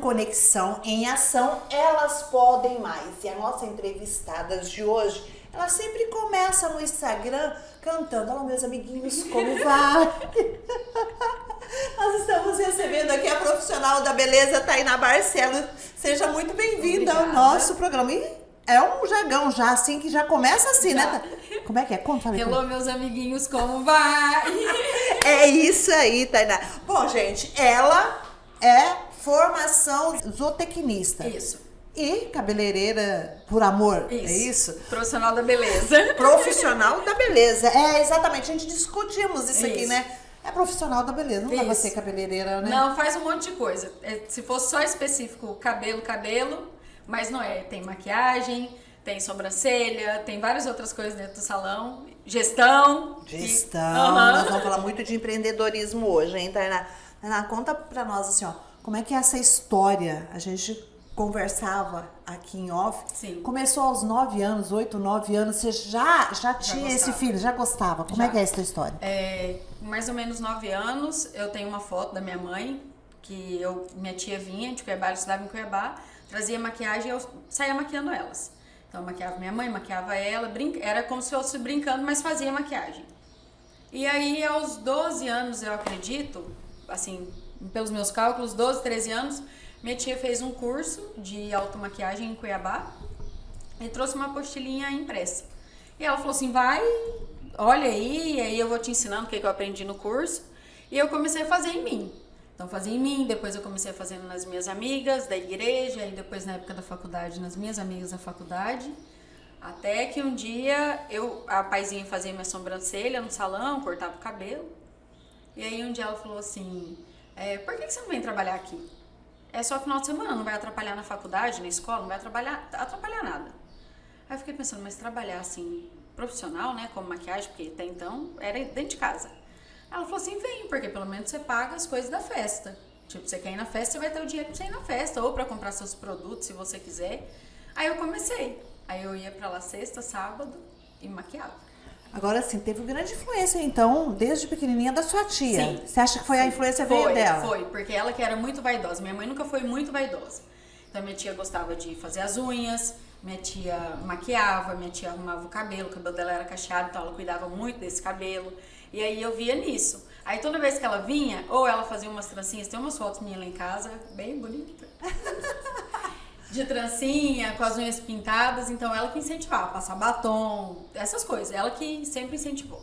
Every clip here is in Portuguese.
Conexão em Ação, elas podem mais. E a nossa entrevistada de hoje, ela sempre começa no Instagram cantando: "Olá, meus amiguinhos, como vai?" Nós estamos recebendo aqui a profissional da beleza, Tainá Barcelos. Seja muito bem-vinda ao nosso programa. E é um jargão já, assim, que já começa assim, já. né? Como é que é? Como falei? Hello, meus amiguinhos, como vai? É isso aí, Tainá. Bom, gente, ela é formação zootecnista. Isso. E cabeleireira por amor. Isso. É isso? Profissional da beleza. Profissional da beleza. É, exatamente. A gente discutimos isso aqui, Isso. né? É profissional da beleza. Não dá pra Isso. ser cabeleireira, né? Não, faz um monte de coisa. Se fosse só específico cabelo, mas não é. Tem maquiagem, tem sobrancelha, tem várias outras coisas dentro do salão. Gestão. Gestão. Nós vamos falar muito de empreendedorismo hoje, hein, Tainá? Tainá, conta pra nós, assim, ó, como é que é essa história? A gente conversava aqui em off. Sim. Começou aos 9 anos, 8, 9 anos, você já tinha esse filho, já gostava. Como é que é essa história? Mais ou menos 9 anos, eu tenho uma foto da minha mãe, que minha tia vinha de Cuiabá, eu estudava em Cuiabá, trazia maquiagem e eu saía maquiando elas. Então eu maquiava minha mãe, maquiava ela, era como se eu fosse brincando, mas fazia maquiagem. E aí aos 12 anos, eu acredito, assim, pelos meus cálculos, 12, 13 anos, minha tia fez um curso de automaquiagem em Cuiabá e trouxe uma apostilinha impressa. E ela falou assim, vai, olha aí, e aí eu vou te ensinando o que eu aprendi no curso. E eu comecei a fazer em mim. Então fazia em mim, depois eu comecei a fazer nas minhas amigas da igreja, e depois na época da faculdade, nas minhas amigas da faculdade. Até que um dia, a paizinha fazia minha sobrancelha no salão, cortava o cabelo. E aí um dia ela falou assim, por que você não vem trabalhar aqui? É só final de semana, não vai atrapalhar na faculdade, na escola, não vai atrapalhar nada. Aí eu fiquei pensando, mas trabalhar assim, profissional, né, como maquiagem, porque até então era dentro de casa. Ela falou assim, vem, porque pelo menos você paga as coisas da festa. Tipo, você quer ir na festa, você vai ter o dinheiro pra você ir na festa, ou pra comprar seus produtos, se você quiser. Aí eu comecei. Aí eu ia pra lá sexta, sábado e maquiava. Agora sim, teve grande influência, então, desde pequenininha da sua tia. Sim. Você acha que foi a influência veio dela? Foi, porque ela que era muito vaidosa. Minha mãe nunca foi muito vaidosa. Então, minha tia gostava de fazer as unhas, minha tia maquiava, minha tia arrumava o cabelo dela era cacheado, então ela cuidava muito desse cabelo. E aí eu via nisso. Aí toda vez que ela vinha, ou ela fazia umas trancinhas, tem umas fotos minhas lá em casa, bem bonita. De trancinha, com as unhas pintadas, então ela que incentivava, passar batom, essas coisas, ela que sempre incentivou.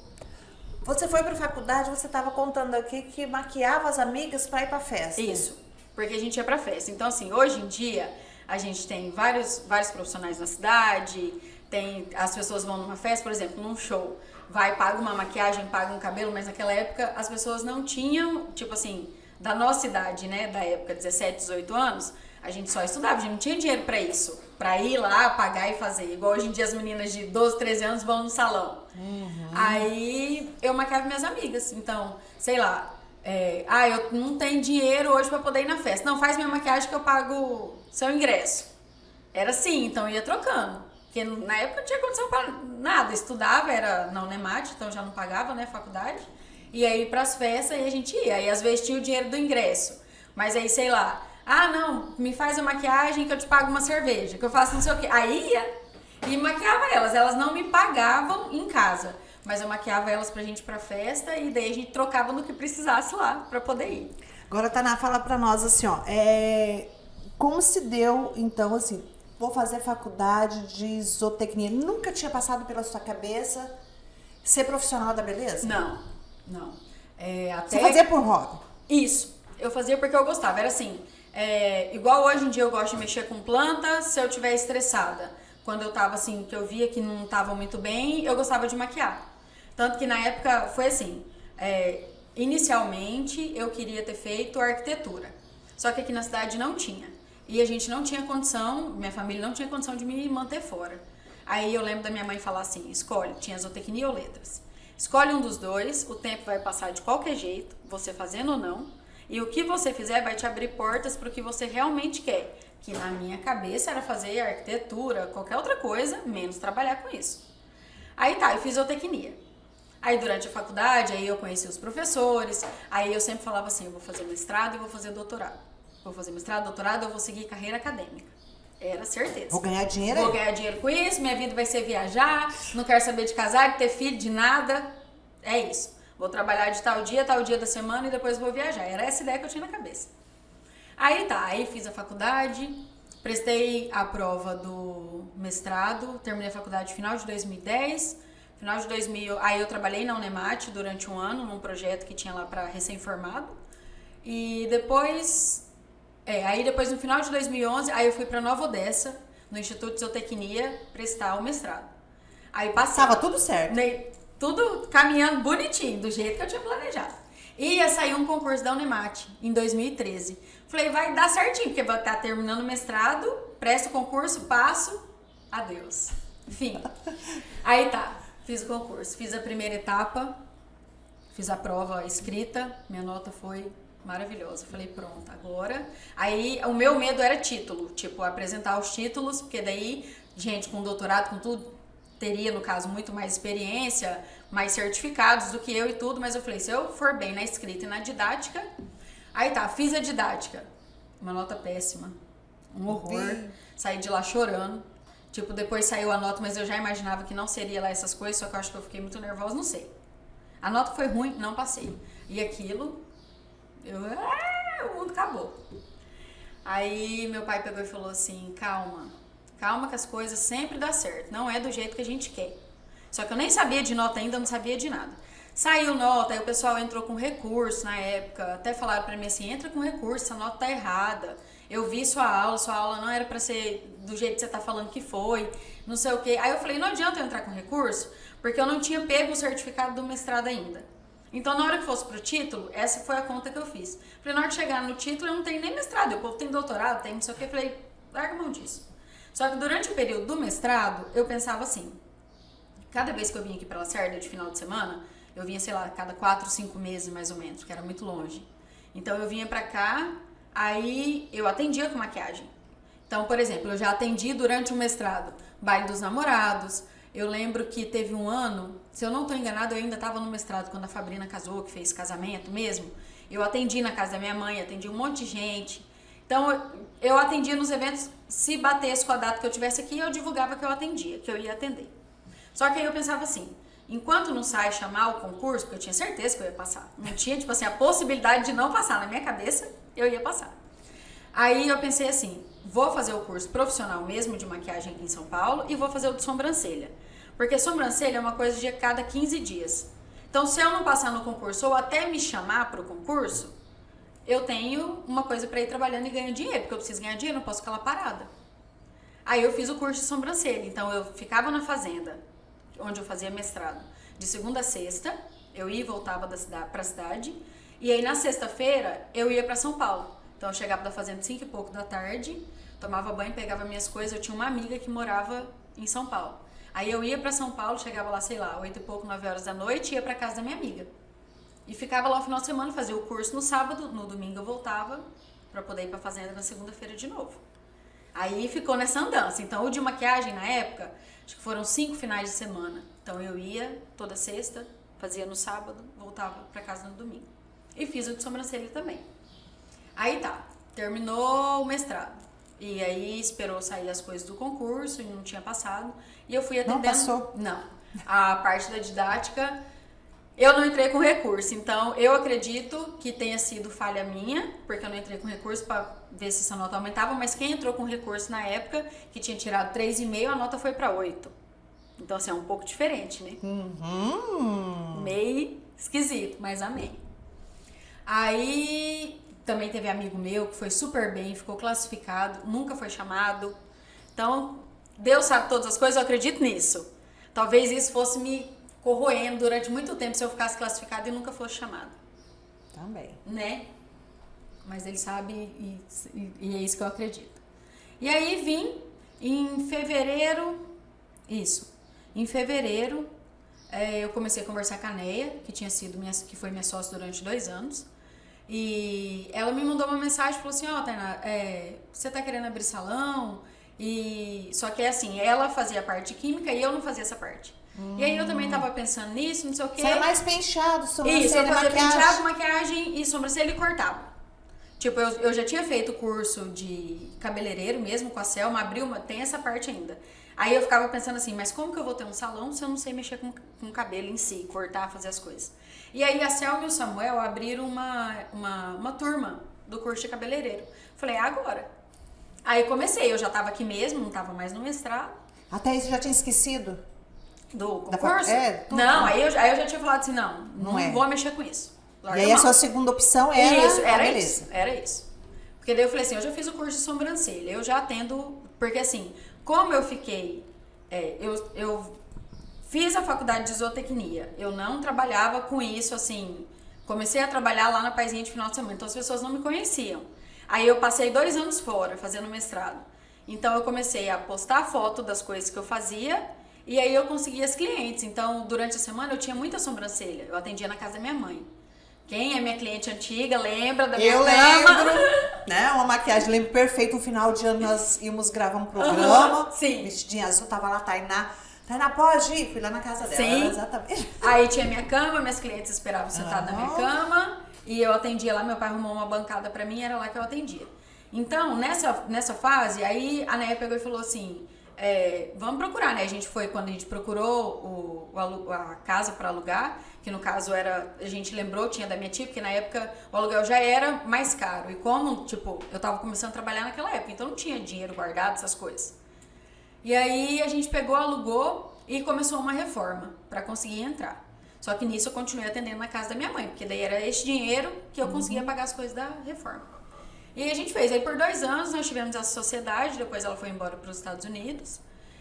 Você foi pra faculdade, você estava contando aqui que maquiava as amigas pra ir pra festa. Isso, porque a gente ia pra festa. Então assim, hoje em dia, a gente tem vários profissionais na cidade, as pessoas vão numa festa, por exemplo, num show, paga uma maquiagem, paga um cabelo, mas naquela época as pessoas não tinham, tipo assim, da nossa idade, né, da época, 17, 18 anos, a gente só estudava, a gente não tinha dinheiro pra isso, pra ir lá, pagar e fazer. Igual hoje em dia as meninas de 12, 13 anos vão no salão. Uhum. Aí eu maquiava minhas amigas, então, sei lá, eu não tenho dinheiro hoje pra poder ir na festa. Não, faz minha maquiagem que eu pago seu ingresso. Era assim, então eu ia trocando. Porque na época não tinha condição pra nada, estudava, era na Unemate, então já não pagava, né, faculdade. E aí pras festas aí a gente ia, aí às vezes tinha o dinheiro do ingresso. Mas aí, sei lá, não, me faz a maquiagem que eu te pago uma cerveja, que eu faço não sei o quê. Aí ia e maquiava elas não me pagavam em casa, mas eu maquiava elas pra gente ir pra festa e daí a gente trocava no que precisasse lá pra poder ir. Agora, Tainá, fala pra nós assim, ó, como se deu, então, assim, vou fazer faculdade de zootecnia. Nunca tinha passado pela sua cabeça ser profissional da beleza? Não. Você fazia por hobby? Isso, eu fazia porque eu gostava, era assim, igual hoje em dia eu gosto de mexer com plantas, se eu estiver estressada, quando eu tava assim, que eu via que não tava muito bem, eu gostava de maquiar. Tanto que na época foi assim, inicialmente eu queria ter feito arquitetura, só que aqui na cidade não tinha. E a gente não tinha condição, minha família não tinha condição de me manter fora. Aí eu lembro da minha mãe falar assim, escolhe, tinha zootecnia ou letras. Escolhe um dos dois, o tempo vai passar de qualquer jeito, você fazendo ou não, e o que você fizer vai te abrir portas para o que você realmente quer. Que na minha cabeça era fazer arquitetura, qualquer outra coisa, menos trabalhar com isso. Aí tá, eu fiz zootecnia. Aí durante a faculdade, aí eu conheci os professores, aí eu sempre falava assim, eu vou fazer mestrado e vou fazer doutorado. vou fazer mestrado, doutorado, eu vou seguir carreira acadêmica. Era certeza. Vou ganhar dinheiro aí. Vou ganhar dinheiro com isso, minha vida vai ser viajar, não quero saber de casar, de ter filho, de nada. É isso. Vou trabalhar de tal dia da semana e depois vou viajar. Era essa ideia que eu tinha na cabeça. Aí tá, aí fiz a faculdade, prestei a prova do mestrado, terminei a faculdade no final de 2010. Final de 2000, aí eu trabalhei na Unemate durante um ano, num projeto que tinha lá para recém-formado. E depois, aí depois no final de 2011, aí eu fui para Nova Odessa, no Instituto de Zootecnia, prestar o mestrado. Aí passei. Tava tudo certo. Tudo caminhando bonitinho, do jeito que eu tinha planejado. E ia sair um concurso da Unemate em 2013. Falei, vai dar certinho, porque vai estar terminando o mestrado, presto o concurso, passo, adeus. Enfim, aí tá, fiz o concurso, fiz a primeira etapa, fiz a prova escrita, minha nota foi maravilhosa. Falei, pronto, agora. Aí o meu medo era título, tipo, apresentar os títulos, porque daí, gente com doutorado, com tudo, teria, no caso, muito mais experiência, mais certificados do que eu e tudo, mas eu falei, se eu for bem na escrita e na didática, aí tá, fiz a didática, uma nota péssima, um horror, saí de lá chorando, tipo, depois saiu a nota, mas eu já imaginava que não seria lá essas coisas, só que eu acho que eu fiquei muito nervosa, não sei. A nota foi ruim, não passei. E aquilo, o mundo acabou. Aí meu pai pegou e falou assim, calma que as coisas sempre dão certo, não é do jeito que a gente quer. Só que eu nem sabia de nota ainda, não sabia de nada. Saiu nota, aí o pessoal entrou com recurso na época, até falaram pra mim assim, entra com recurso, essa nota tá errada. Eu vi sua aula não era pra ser do jeito que você tá falando que foi, não sei o quê. Aí eu falei, não adianta eu entrar com recurso, porque eu não tinha pego o certificado do mestrado ainda. Então, na hora que fosse pro título, essa foi a conta que eu fiz. Falei, na hora de chegar no título, eu não tenho nem mestrado, o povo tem doutorado, tem não sei o quê. Falei, larga a mão disso. Só que durante o período do mestrado, eu pensava assim, cada vez que eu vinha aqui pra Lacerda de final de semana, eu vinha, sei lá, cada 4, 5 meses mais ou menos, porque era muito longe. Então eu vinha pra cá, aí eu atendia com maquiagem. Então, por exemplo, eu já atendi durante o mestrado baile dos namorados. Eu lembro que teve um ano, se eu não tô enganada, eu ainda tava no mestrado quando a Fabrina casou, que fez casamento mesmo. Eu atendi na casa da minha mãe, atendi um monte de gente. Então, eu atendia nos eventos, se batesse com a data que eu tivesse aqui, eu divulgava que eu atendia, que eu ia atender. Só que aí eu pensava assim, enquanto não sai chamar o concurso, porque eu tinha certeza que eu ia passar, não tinha, tipo assim, a possibilidade de não passar na minha cabeça, eu ia passar. Aí eu pensei assim, vou fazer o curso profissional mesmo de maquiagem aqui em São Paulo e vou fazer o de sobrancelha. Porque sobrancelha é uma coisa de cada 15 dias. Então, se eu não passar no concurso ou até me chamar para o concurso, eu tenho uma coisa para ir trabalhando e ganhar dinheiro, porque eu preciso ganhar dinheiro, não posso ficar lá parada. Aí eu fiz o curso de sobrancelha, então eu ficava na fazenda, onde eu fazia mestrado, de segunda a sexta, eu ia e voltava para a cidade, e aí na sexta-feira eu ia para São Paulo. Então eu chegava da fazenda 5 e pouco da tarde, tomava banho, pegava minhas coisas, eu tinha uma amiga que morava em São Paulo. Aí eu ia para São Paulo, chegava lá, sei lá, 8 e pouco, 9 horas da noite, e ia para casa da minha amiga. E ficava lá o final de semana, fazia o curso no sábado, no domingo eu voltava para poder ir para a fazenda na segunda-feira de novo. Aí ficou nessa andança. Então o de maquiagem na época, acho que foram 5 finais de semana. Então eu ia toda sexta, fazia no sábado, voltava para casa no domingo. E fiz o de sobrancelha também. Aí tá, terminou o mestrado. E aí esperou sair as coisas do concurso e não tinha passado. E eu fui atendendo... Não passou? Não. A parte da didática, eu não entrei com recurso. Então eu acredito que tenha sido falha minha, porque eu não entrei com recurso para ver se essa nota aumentava. Mas quem entrou com recurso na época, que tinha tirado 3,5, a nota foi para 8. Então assim, é um pouco diferente, né? Meio esquisito, mas amém. Aí... Também teve amigo meu que foi super bem, ficou classificado, nunca foi chamado. Então, Deus sabe todas as coisas, eu acredito nisso. Talvez isso fosse me corroendo durante muito tempo se eu ficasse classificado e nunca fosse chamado. Também. Né? Mas ele sabe e é isso que eu acredito. E aí vim em fevereiro, em fevereiro eu comecei a conversar com a Neia, que foi minha sócia durante 2 anos. E ela me mandou uma mensagem e falou assim, Tainá, você tá querendo abrir salão? Só que assim, ela fazia a parte química e eu não fazia essa parte. E aí eu também tava pensando nisso, não sei o quê. Você era mais penteado, sobrancelha, isso, eu fazia maquiagem. penteado, maquiagem e sobrancelha e cortava. Tipo, eu já tinha feito curso de cabeleireiro mesmo com a Selma, tem essa parte ainda. Aí eu ficava pensando assim, mas como que eu vou ter um salão se eu não sei mexer com cabelo em si, cortar, fazer as coisas? E aí a Selma e o Samuel abriram uma turma do curso de cabeleireiro. Falei, agora. Aí comecei, eu já tava aqui mesmo, não tava mais no mestrado. Até aí você já tinha esquecido? Do concurso? Tudo. Não, aí eu já tinha falado assim, não é. vou mexer com isso. Larga e aí a sua segunda opção era... Isso, era isso. Porque daí eu falei assim, eu já fiz o curso de sobrancelha, eu já atendo... Porque assim, como eu fiquei... eu fiz a faculdade de zootecnia, eu não trabalhava com isso, assim... Comecei a trabalhar lá na Paizinha de final de semana, então as pessoas não me conheciam. Aí eu passei 2 anos fora, fazendo mestrado. Então eu comecei a postar foto das coisas que eu fazia... E aí eu conseguia as clientes. Então, durante a semana eu tinha muita sobrancelha. Eu atendia na casa da minha mãe. Quem é minha cliente antiga lembra da minha cama? Eu lembro, né? Uma maquiagem, lembro perfeito. No final de ano nós íamos gravar um programa. Sim. Vestidinha azul, tava lá, Tainá. Tainá, pode ir? Fui lá na casa dela. Sim. Exatamente. Aí tinha minha cama, minhas clientes esperavam sentadas na minha cama. E eu atendia lá, meu pai arrumou uma bancada pra mim, era lá que eu atendia. Então, nessa fase, aí a Néia pegou e falou assim... vamos procurar, né? A gente foi quando a gente procurou a casa para alugar, que no caso a gente lembrou, tinha da minha tia, porque na época o aluguel já era mais caro. E como, tipo, eu tava começando a trabalhar naquela época, então não tinha dinheiro guardado, essas coisas. E aí a gente pegou, alugou e começou uma reforma para conseguir entrar. Só que nisso eu continuei atendendo na casa da minha mãe, porque daí era esse dinheiro que eu conseguia pagar as coisas da reforma. E aí a gente fez. Aí por 2 anos nós tivemos essa sociedade, depois ela foi embora para os Estados Unidos.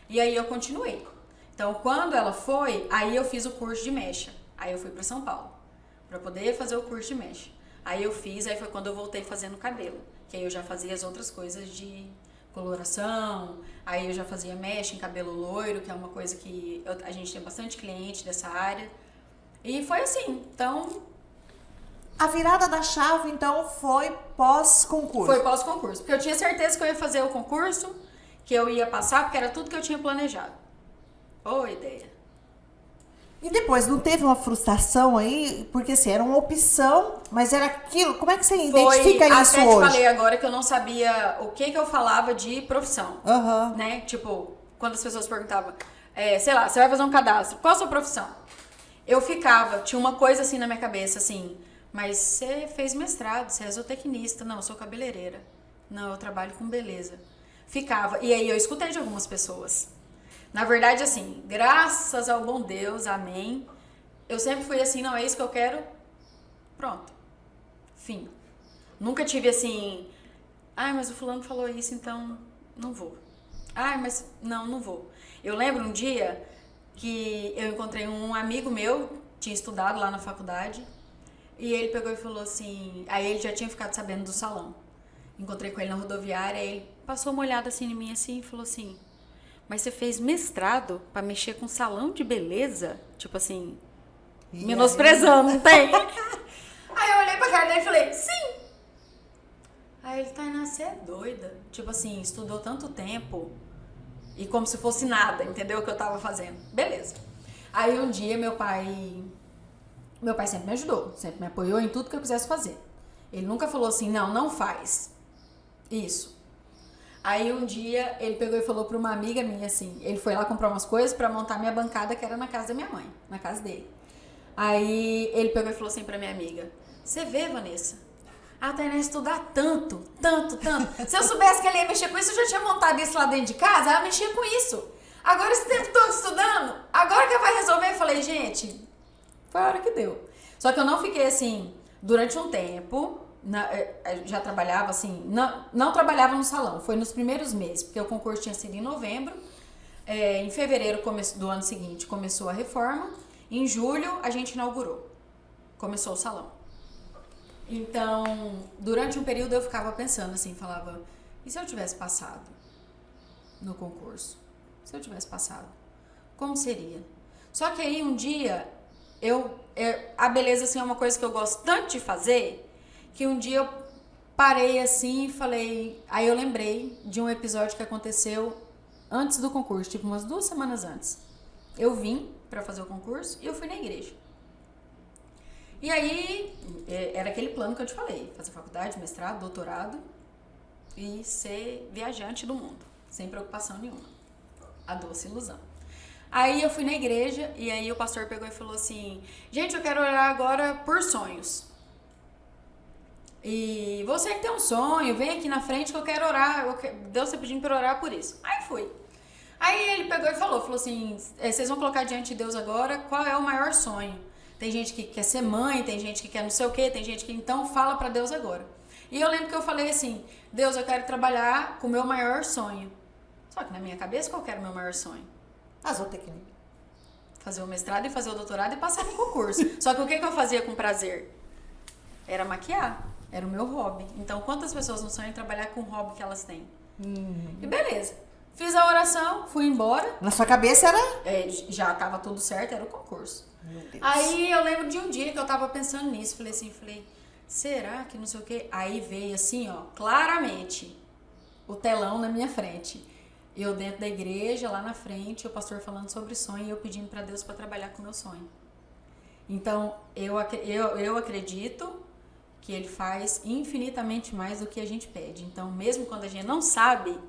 E aí eu continuei. Então quando ela foi, aí eu fiz o curso de mecha. Aí eu fui para São Paulo, para poder fazer o curso de mecha. Aí eu fiz, aí foi quando eu voltei fazendo cabelo. Que aí eu já fazia as outras coisas de coloração, aí eu já fazia mecha em cabelo loiro, que é uma coisa que a gente tem bastante cliente dessa área. E foi assim, então... A virada da chave, então, foi pós-concurso? Foi pós-concurso, porque eu tinha certeza que eu ia fazer o concurso, que eu ia passar, porque era tudo que eu tinha planejado. Ô, ideia. E depois, não teve uma frustração aí? Porque, assim, era uma opção, mas era aquilo. Como é que você identifica isso até hoje? Te falei agora que eu não sabia o que eu falava de profissão, né? Tipo, quando as pessoas perguntavam, sei lá, você vai fazer um cadastro, qual a sua profissão? Eu tinha uma coisa assim na minha cabeça, assim... Mas você fez mestrado, você é zootecnista. Não, eu sou cabeleireira. Não, eu trabalho com beleza. Ficava. E aí eu escutei de algumas pessoas. Na verdade, assim, graças ao bom Deus, amém. Eu sempre fui assim, não, é isso que eu quero. Pronto. Fim. Nunca tive assim, ai, mas o fulano falou isso, então não vou. Ai, mas não vou. Eu lembro um dia que eu encontrei um amigo meu, tinha estudado lá na faculdade. E ele pegou e falou assim... Aí ele já tinha ficado sabendo do salão. Encontrei com ele na rodoviária. Aí ele passou uma olhada assim em mim assim e falou assim... Mas você fez mestrado pra mexer com salão de beleza? Tipo assim... E menosprezando, não tem? Aí eu olhei pra cara dele e falei... Sim! Aí ele... Tainá, você é doida? Tipo assim, estudou tanto tempo... E como se fosse nada, entendeu? O que eu tava fazendo. Beleza. Aí um dia meu pai sempre me ajudou, sempre me apoiou em tudo que eu quisesse fazer. Ele nunca falou assim, não faz isso. Aí um dia ele pegou e falou pra uma amiga minha assim, ele foi lá comprar umas coisas pra montar minha bancada que era na casa da minha mãe, na casa dele. Aí ele pegou e falou assim pra minha amiga, você vê, Vanessa, a Tainá estudar tanto. Se eu soubesse que ela ia mexer com isso, eu já tinha montado isso lá dentro de casa, ela mexia com isso. Agora esse tempo todo estudando, agora que ela vai resolver, eu falei, gente... Foi a hora que deu. Só que eu não fiquei assim, durante um tempo, já trabalhava assim, não trabalhava no salão, foi nos primeiros meses, porque o concurso tinha sido em novembro, em fevereiro do ano seguinte começou a reforma, em julho a gente inaugurou, começou o salão. Então, durante um período eu ficava pensando assim, falava, e se eu tivesse passado no concurso? Se eu tivesse passado, como seria? Só que aí um dia... a beleza assim, é uma coisa que eu gosto tanto de fazer, que um dia eu parei assim e falei... Aí eu lembrei de um episódio que aconteceu antes do concurso, tipo umas 2 semanas antes. Eu vim pra fazer o concurso e eu fui na igreja. E aí, era aquele plano que eu te falei. Fazer faculdade, mestrado, doutorado e ser viajante do mundo. Sem preocupação nenhuma. A doce ilusão. Aí eu fui na igreja e aí o pastor pegou e falou assim: gente, eu quero orar agora por sonhos. E você que tem um sonho, vem aqui na frente que eu quero orar. Deus está pedindo para orar por isso. Aí fui. Aí ele pegou e falou assim: vocês vão colocar diante de Deus agora qual é o maior sonho. Tem gente que quer ser mãe, tem gente que quer não sei o quê, tem gente que então fala para Deus agora. E eu lembro que eu falei assim: Deus, eu quero trabalhar com o meu maior sonho. Só que na minha cabeça, qual que era o meu maior sonho? A zootecnia. Fazer o mestrado e fazer o doutorado e passar no concurso. Só que o que eu fazia com prazer? Era maquiar. Era o meu hobby. Então, quantas pessoas não sonham em trabalhar com o hobby que elas têm? E beleza. Fiz a oração, fui embora. Na sua cabeça era? Já tava tudo certo, era o concurso. Meu Deus. Aí eu lembro de um dia que eu tava pensando nisso. Falei, será que não sei o quê? Aí veio assim, ó, claramente, o telão na minha frente. Eu dentro da igreja, lá na frente, o pastor falando sobre sonho e eu pedindo para Deus para trabalhar com o meu sonho. Então, eu acredito que ele faz infinitamente mais do que a gente pede. Então, mesmo quando a gente não sabe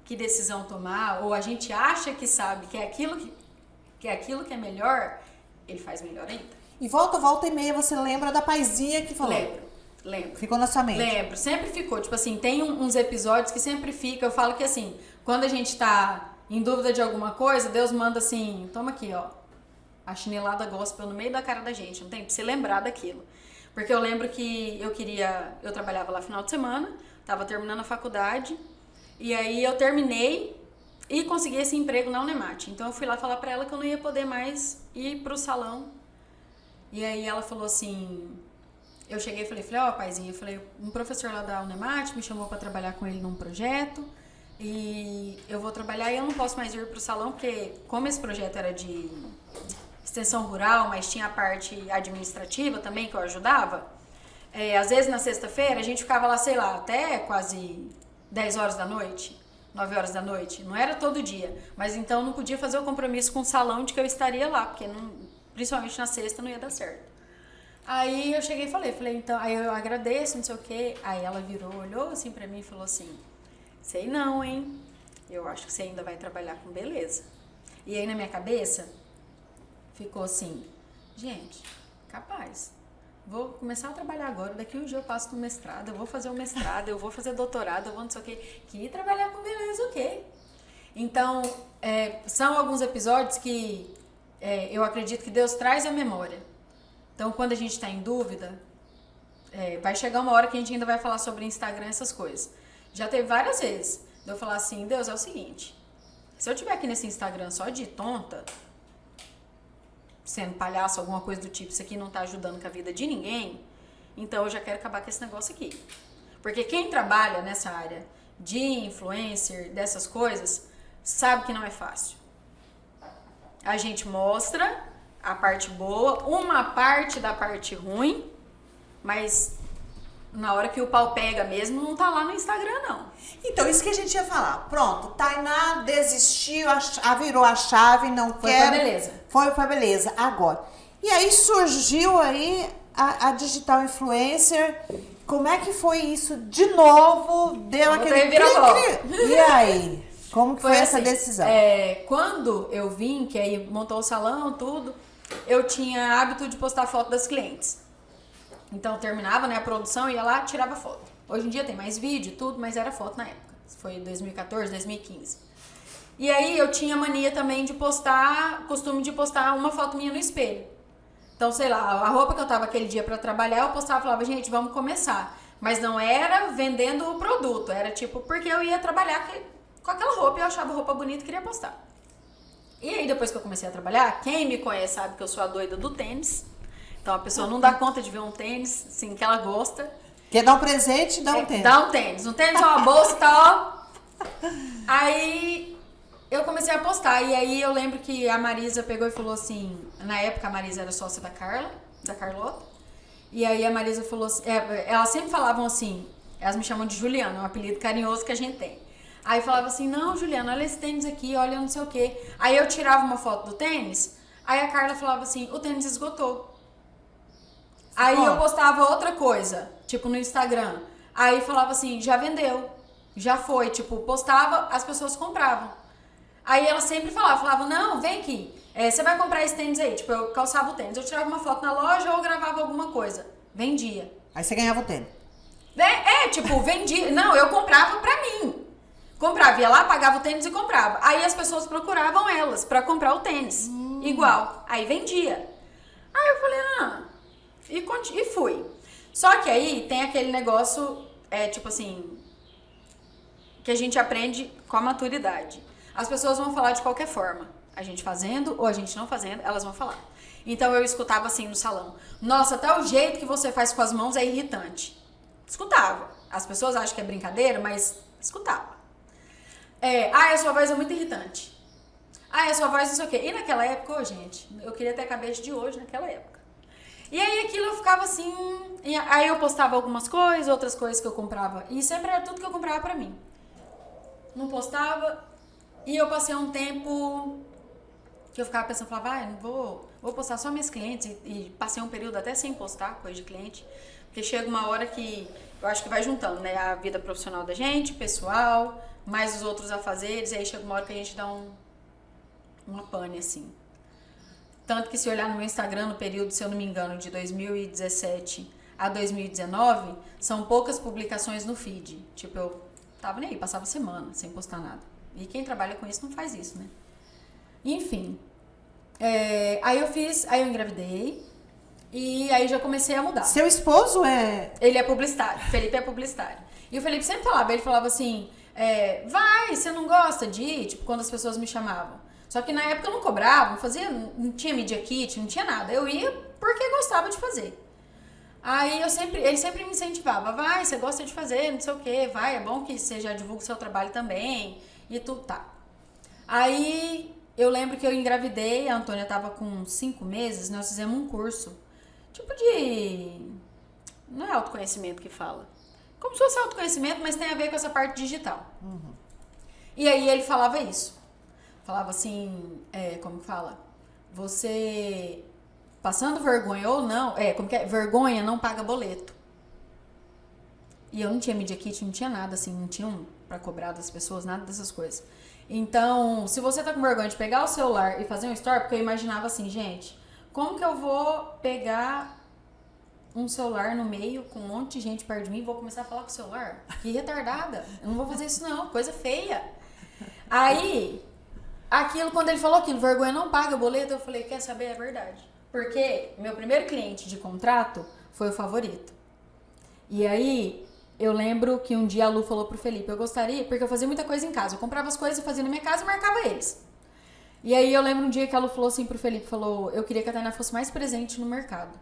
que decisão tomar, ou a gente acha que sabe que é aquilo que é melhor, ele faz melhor ainda. E volta e meia você lembra da paizinha que falou? Lembro. Ficou na sua mente? Lembro, sempre ficou. Tipo assim, tem uns episódios que sempre fica. Eu falo que assim, quando a gente tá em dúvida de alguma coisa, Deus manda assim, toma aqui, ó, a chinelada gospel no meio da cara da gente. Não tem pra você lembrar daquilo. Porque eu lembro que eu trabalhava lá final de semana, tava terminando a faculdade, e aí eu terminei e consegui esse emprego na Unemate. Então eu fui lá falar pra ela que eu não ia poder mais ir pro salão. E aí ela falou assim, eu cheguei e falei, ó, paizinho, um professor lá da Unemate me chamou pra trabalhar com ele num projeto, e eu vou trabalhar e eu não posso mais ir pro salão, porque como esse projeto era de extensão rural, mas tinha a parte administrativa também que eu ajudava, às vezes na sexta-feira a gente ficava lá, sei lá, até quase 10 horas da noite, 9 horas da noite, não era todo dia, mas então não podia fazer o compromisso com o salão de que eu estaria lá, porque principalmente na sexta não ia dar certo. Aí eu cheguei e falei, então, aí eu agradeço, não sei o quê, aí ela virou, olhou assim pra mim e falou assim, sei não, hein, eu acho que você ainda vai trabalhar com beleza. E aí na minha cabeça ficou assim, gente, capaz, vou começar a trabalhar agora, daqui um dia eu passo no mestrado, eu vou fazer o mestrado, eu vou fazer doutorado, eu vou não sei o quê, que trabalhar com beleza, o quê? Então, são alguns episódios que eu acredito que Deus traz à memória. Então, quando a gente está em dúvida, vai chegar uma hora que a gente ainda vai falar sobre Instagram, essas coisas. Já teve várias vezes de eu falar assim, Deus, é o seguinte, se eu estiver aqui nesse Instagram só de tonta, sendo palhaço, alguma coisa do tipo, isso aqui não tá ajudando com a vida de ninguém, então eu já quero acabar com esse negócio aqui. Porque quem trabalha nessa área de influencer, dessas coisas, sabe que não é fácil. A gente mostra a parte boa, uma parte da parte ruim, mas na hora que o pau pega mesmo, não tá lá no Instagram, não. Então, isso que a gente ia falar. Pronto, Tainá desistiu, virou a chave, não Foi quer. pra beleza. Foi pra beleza, agora. E aí surgiu aí a digital influencer. Como é que foi isso? De novo, deu aquele cri-cri. E aí? Como que foi essa assim, decisão? Quando eu vim, que aí montou o salão, tudo, eu tinha hábito de postar foto das clientes. Então eu terminava, né, a produção, ia lá, tirava foto. Hoje em dia tem mais vídeo e tudo, mas era foto na época. Foi 2014, 2015. E aí eu tinha mania também de costume de postar uma foto minha no espelho. Então, sei lá, a roupa que eu tava aquele dia pra trabalhar, eu postava e falava, gente, vamos começar. Mas não era vendendo o produto, era tipo, porque eu ia trabalhar com aquela roupa e eu achava a roupa bonita e queria postar. E aí, depois que eu comecei a trabalhar, quem me conhece sabe que eu sou a doida do tênis. Então, a pessoa não dá conta de ver um tênis, assim, que ela gosta. Quer dar um presente, dá um tênis. Dá um tênis. Um tênis é uma bolsa e tal. Aí, eu comecei a postar. E aí, eu lembro que a Marisa pegou e falou assim... Na época, a Marisa era sócia da Carlota. E aí, a Marisa falou assim... Elas sempre falavam assim... Elas me chamam de Juliana, é um apelido carinhoso que a gente tem. Aí, falava assim... Não, Juliana, olha esse tênis aqui, olha não sei o quê. Aí, eu tirava uma foto do tênis. Aí, a Carla falava assim... O tênis esgotou. Aí eu postava outra coisa, tipo no Instagram. Aí falava assim, já vendeu, já foi. Tipo, postava, as pessoas compravam. Aí ela sempre falava, não, vem aqui, você vai comprar esse tênis aí. Tipo, eu calçava o tênis, eu tirava uma foto na loja ou gravava alguma coisa. Vendia. Aí você ganhava o tênis. Tipo, vendia. Não, eu comprava pra mim. Comprava, ia lá, pagava o tênis e comprava. Aí as pessoas procuravam elas pra comprar o tênis. Igual. Aí vendia. Aí eu falei, e fui. Só que aí tem aquele negócio, tipo assim, que a gente aprende com a maturidade. As pessoas vão falar de qualquer forma. A gente fazendo ou a gente não fazendo, elas vão falar. Então eu escutava assim no salão. Nossa, até o jeito que você faz com as mãos é irritante. Escutava. As pessoas acham que é brincadeira, mas escutava. A sua voz é muito irritante. A sua voz não sei o quê. E naquela época, gente, eu queria ter a cabeça de hoje naquela época. E aí aquilo eu ficava assim... Aí eu postava algumas coisas, outras coisas que eu comprava. E sempre era tudo que eu comprava pra mim. Não postava. E eu passei um tempo que eu ficava pensando, falava, não vou postar só minhas clientes. E passei um período até sem postar coisa de cliente. Porque chega uma hora que eu acho que vai juntando, né? A vida profissional da gente, pessoal, mais os outros afazeres. E aí chega uma hora que a gente dá uma pane, assim. Tanto que se olhar no meu Instagram, no período, se eu não me engano, de 2017 a 2019, são poucas publicações no feed. Tipo, eu tava nem aí, passava semana sem postar nada. E quem trabalha com isso não faz isso, né? Enfim. Aí eu engravidei. E aí já comecei a mudar. Seu esposo é... Ele é publicitário. Felipe é publicitário. E o Felipe sempre falava, ele falava assim, vai, você não gosta de ir? Tipo, quando as pessoas me chamavam. Só que na época eu não cobrava, não tinha media kit, não tinha nada. Eu ia porque gostava de fazer. Aí ele sempre me incentivava, vai, você gosta de fazer, não sei o quê, vai, é bom que você já divulga o seu trabalho também, e tudo tá. Aí eu lembro que eu engravidei, a Antônia tava com 5 meses, nós fizemos um curso, tipo de... Não é autoconhecimento que fala. Como se fosse autoconhecimento, mas tem a ver com essa parte digital. Uhum. E aí ele falava isso. Falava assim, como que fala? Você, passando vergonha ou não, como que é? Vergonha não paga boleto. E eu não tinha media kit, não tinha nada, assim, não tinha pra cobrar das pessoas, nada dessas coisas. Então, se você tá com vergonha de pegar o celular e fazer um story, porque eu imaginava assim, gente, como que eu vou pegar um celular no meio com um monte de gente perto de mim e vou começar a falar com o celular? Que retardada. Eu não vou fazer isso não, coisa feia. Aí... quando ele falou aquilo, vergonha não paga boleto, eu falei, quer saber, é verdade. Porque meu primeiro cliente de contrato foi o Favorito. E aí, eu lembro que um dia a Lu falou pro Felipe, eu gostaria, porque eu fazia muita coisa em casa. Eu comprava as coisas, fazia na minha casa e marcava eles. E aí, eu lembro um dia que a Lu falou assim pro Felipe, falou, eu queria que a Tainá fosse mais presente no mercado.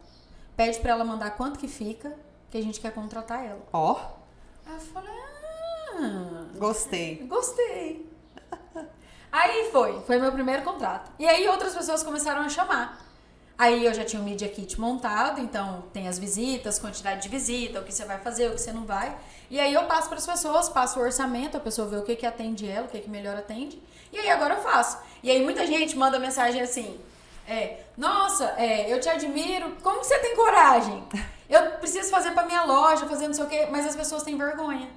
Pede pra ela mandar quanto que fica, que a gente quer contratar ela. Ó. Aí eu falei, Gostei. Gostei. Aí foi meu primeiro contrato. E aí outras pessoas começaram a chamar. Aí eu já tinha o Media Kit montado, então tem as visitas, quantidade de visita, o que você vai fazer, o que você não vai. E aí eu passo para as pessoas, passo o orçamento, a pessoa vê o que atende ela, o que melhor atende. E aí agora eu faço. E aí muita gente manda mensagem assim, nossa, eu te admiro, como que você tem coragem? Eu preciso fazer para minha loja, fazer não sei o quê, mas as pessoas têm vergonha.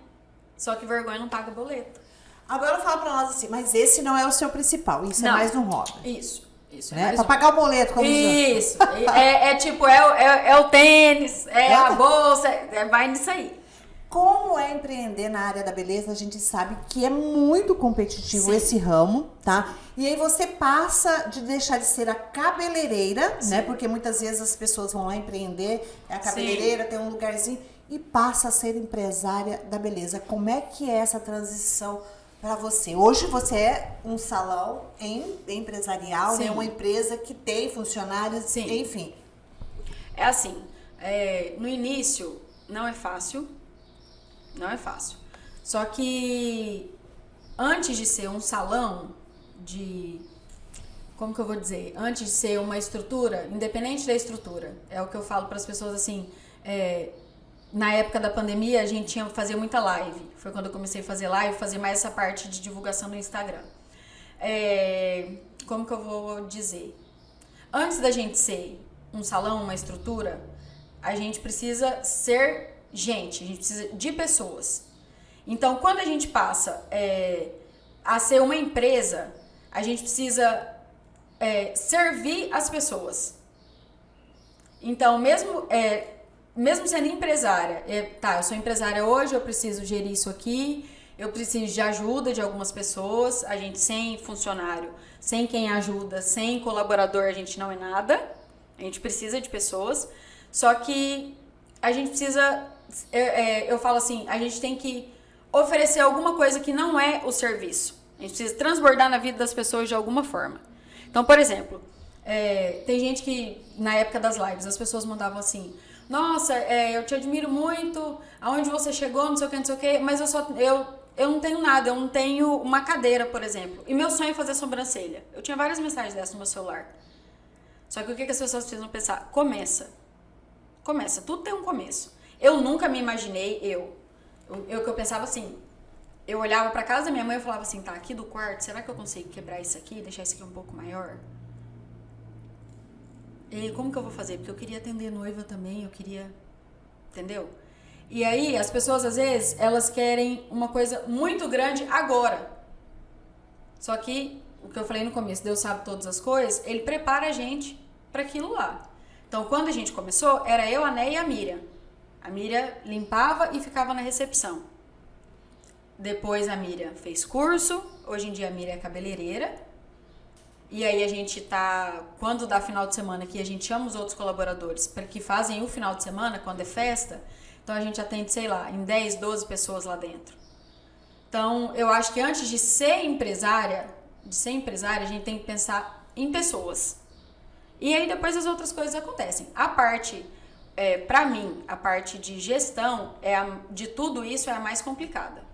Só que vergonha não paga boleto. Agora fala pra nós assim, mas esse não é o seu principal, isso não. É mais um hobby. Isso. Né? Pra pagar o boleto. Como isso. É o tênis, a bolsa, vai nisso aí. Como é empreender na área da beleza, a gente sabe que é muito competitivo esse ramo, tá? E aí você passa de deixar de ser a cabeleireira, né? Porque muitas vezes as pessoas vão lá empreender, a cabeleireira, tem um lugarzinho, e passa a ser empresária da beleza. Como é que é essa transição para você? Hoje você é um salão empresarial, né? Uma empresa que tem funcionários, enfim. É assim, no início não é fácil, Só que antes de ser um salão como que eu vou dizer? Antes de ser uma estrutura, independente da estrutura, é o que eu falo para as pessoas assim, na época da pandemia, a gente fazia muita live. Foi quando eu comecei a fazer live, fazer mais essa parte de divulgação no Instagram. Como que eu vou dizer? Antes da gente ser um salão, uma estrutura, a gente precisa ser gente, a gente precisa de pessoas. Então, quando a gente passa a ser uma empresa, a gente precisa servir as pessoas. Então, mesmo sendo empresária, eu sou empresária hoje, eu preciso gerir isso aqui, eu preciso de ajuda de algumas pessoas, a gente sem funcionário, sem quem ajuda, sem colaborador, a gente não é nada, a gente precisa de pessoas, só que a gente precisa, eu falo assim, a gente tem que oferecer alguma coisa que não é o serviço, a gente precisa transbordar na vida das pessoas de alguma forma. Então, por exemplo, tem gente que, na época das lives, as pessoas mandavam assim, nossa, eu te admiro muito, aonde você chegou, não sei o que, mas eu não tenho nada, eu não tenho uma cadeira, por exemplo. E meu sonho é fazer sobrancelha. Eu tinha várias mensagens dessas no meu celular. Só que o que as pessoas precisam pensar? Começa, tudo tem um começo. Eu nunca me imaginei, que eu pensava assim, eu olhava pra casa da minha mãe e falava assim, tá, aqui do quarto, será que eu consigo quebrar isso aqui, deixar isso aqui um pouco maior? E como que eu vou fazer? Porque eu queria atender noiva também, eu queria... Entendeu? E aí, as pessoas, às vezes, elas querem uma coisa muito grande agora. Só que, o que eu falei no começo, Deus sabe todas as coisas, Ele prepara a gente para aquilo lá. Então, quando a gente começou, era eu, a Né e a Miriam. A Miriam limpava e ficava na recepção. Depois a Miriam fez curso, hoje em dia a Miriam é cabeleireira. E aí a gente tá, quando dá final de semana aqui, a gente chama os outros colaboradores para que fazem o final de semana, quando é festa, então a gente atende, sei lá, em 10, 12 pessoas lá dentro. Então, eu acho que antes de ser empresária, a gente tem que pensar em pessoas. E aí depois as outras coisas acontecem. A parte, pra mim, a parte de gestão, de tudo isso é a mais complicada,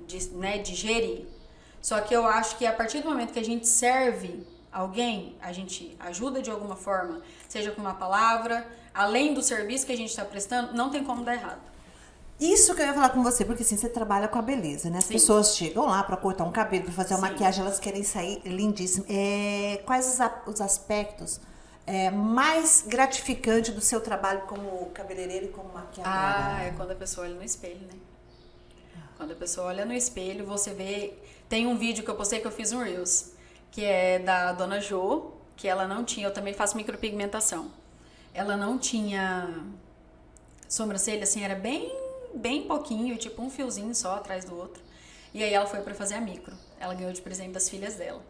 de gerir. Só que eu acho que a partir do momento que a gente serve alguém, a gente ajuda de alguma forma, seja com uma palavra, além do serviço que a gente está prestando, não tem como dar errado. Isso que eu ia falar com você, porque assim, você trabalha com a beleza, né? As pessoas chegam lá para cortar um cabelo, para fazer uma maquiagem, elas querem sair lindíssimas. Quais os aspectos mais gratificantes do seu trabalho como cabeleireira e como maquiadora? É quando a pessoa olha no espelho, né? Quando a pessoa olha no espelho, você vê... Tem um vídeo que eu postei que eu fiz um Reels, que é da Dona Jo, que ela não tinha... Eu também faço micropigmentação. Ela não tinha sobrancelha, assim, era bem pouquinho, tipo um fiozinho só atrás do outro. E aí ela foi pra fazer a micro. Ela ganhou de presente das filhas dela.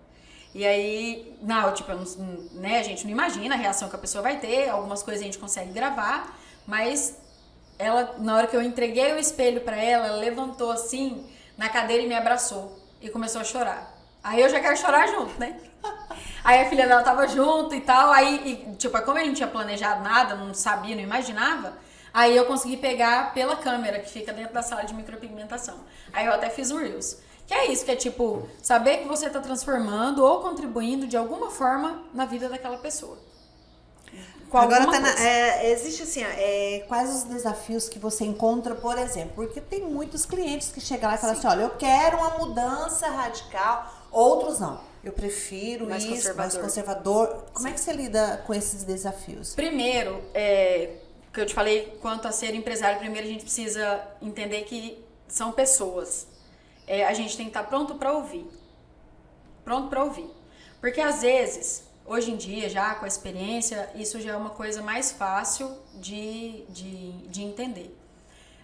E aí, né, a gente não imagina a reação que a pessoa vai ter, algumas coisas a gente consegue gravar, mas ela, na hora que eu entreguei o espelho pra ela, ela levantou assim na cadeira e me abraçou e começou a chorar. Aí eu já quero chorar junto, né? Aí a filha dela tava junto e tal, como eu não tinha planejado nada, não sabia, não imaginava, aí eu consegui pegar pela câmera que fica dentro da sala de micropigmentação. Aí eu até fiz um Reels. Que é isso, que é tipo, saber que você tá transformando ou contribuindo de alguma forma na vida daquela pessoa. Agora, existe assim, quais os desafios que você encontra, por exemplo? Porque tem muitos clientes que chegam lá e falam assim, olha, eu quero uma mudança radical, outros não. Eu prefiro mais conservador. Como é que você lida com esses desafios? Primeiro, que eu te falei, quanto a ser empresário, primeiro a gente precisa entender que são pessoas. A gente tem que estar pronto para ouvir. Pronto para ouvir. Porque às vezes... Hoje em dia, já com a experiência, isso já é uma coisa mais fácil de entender.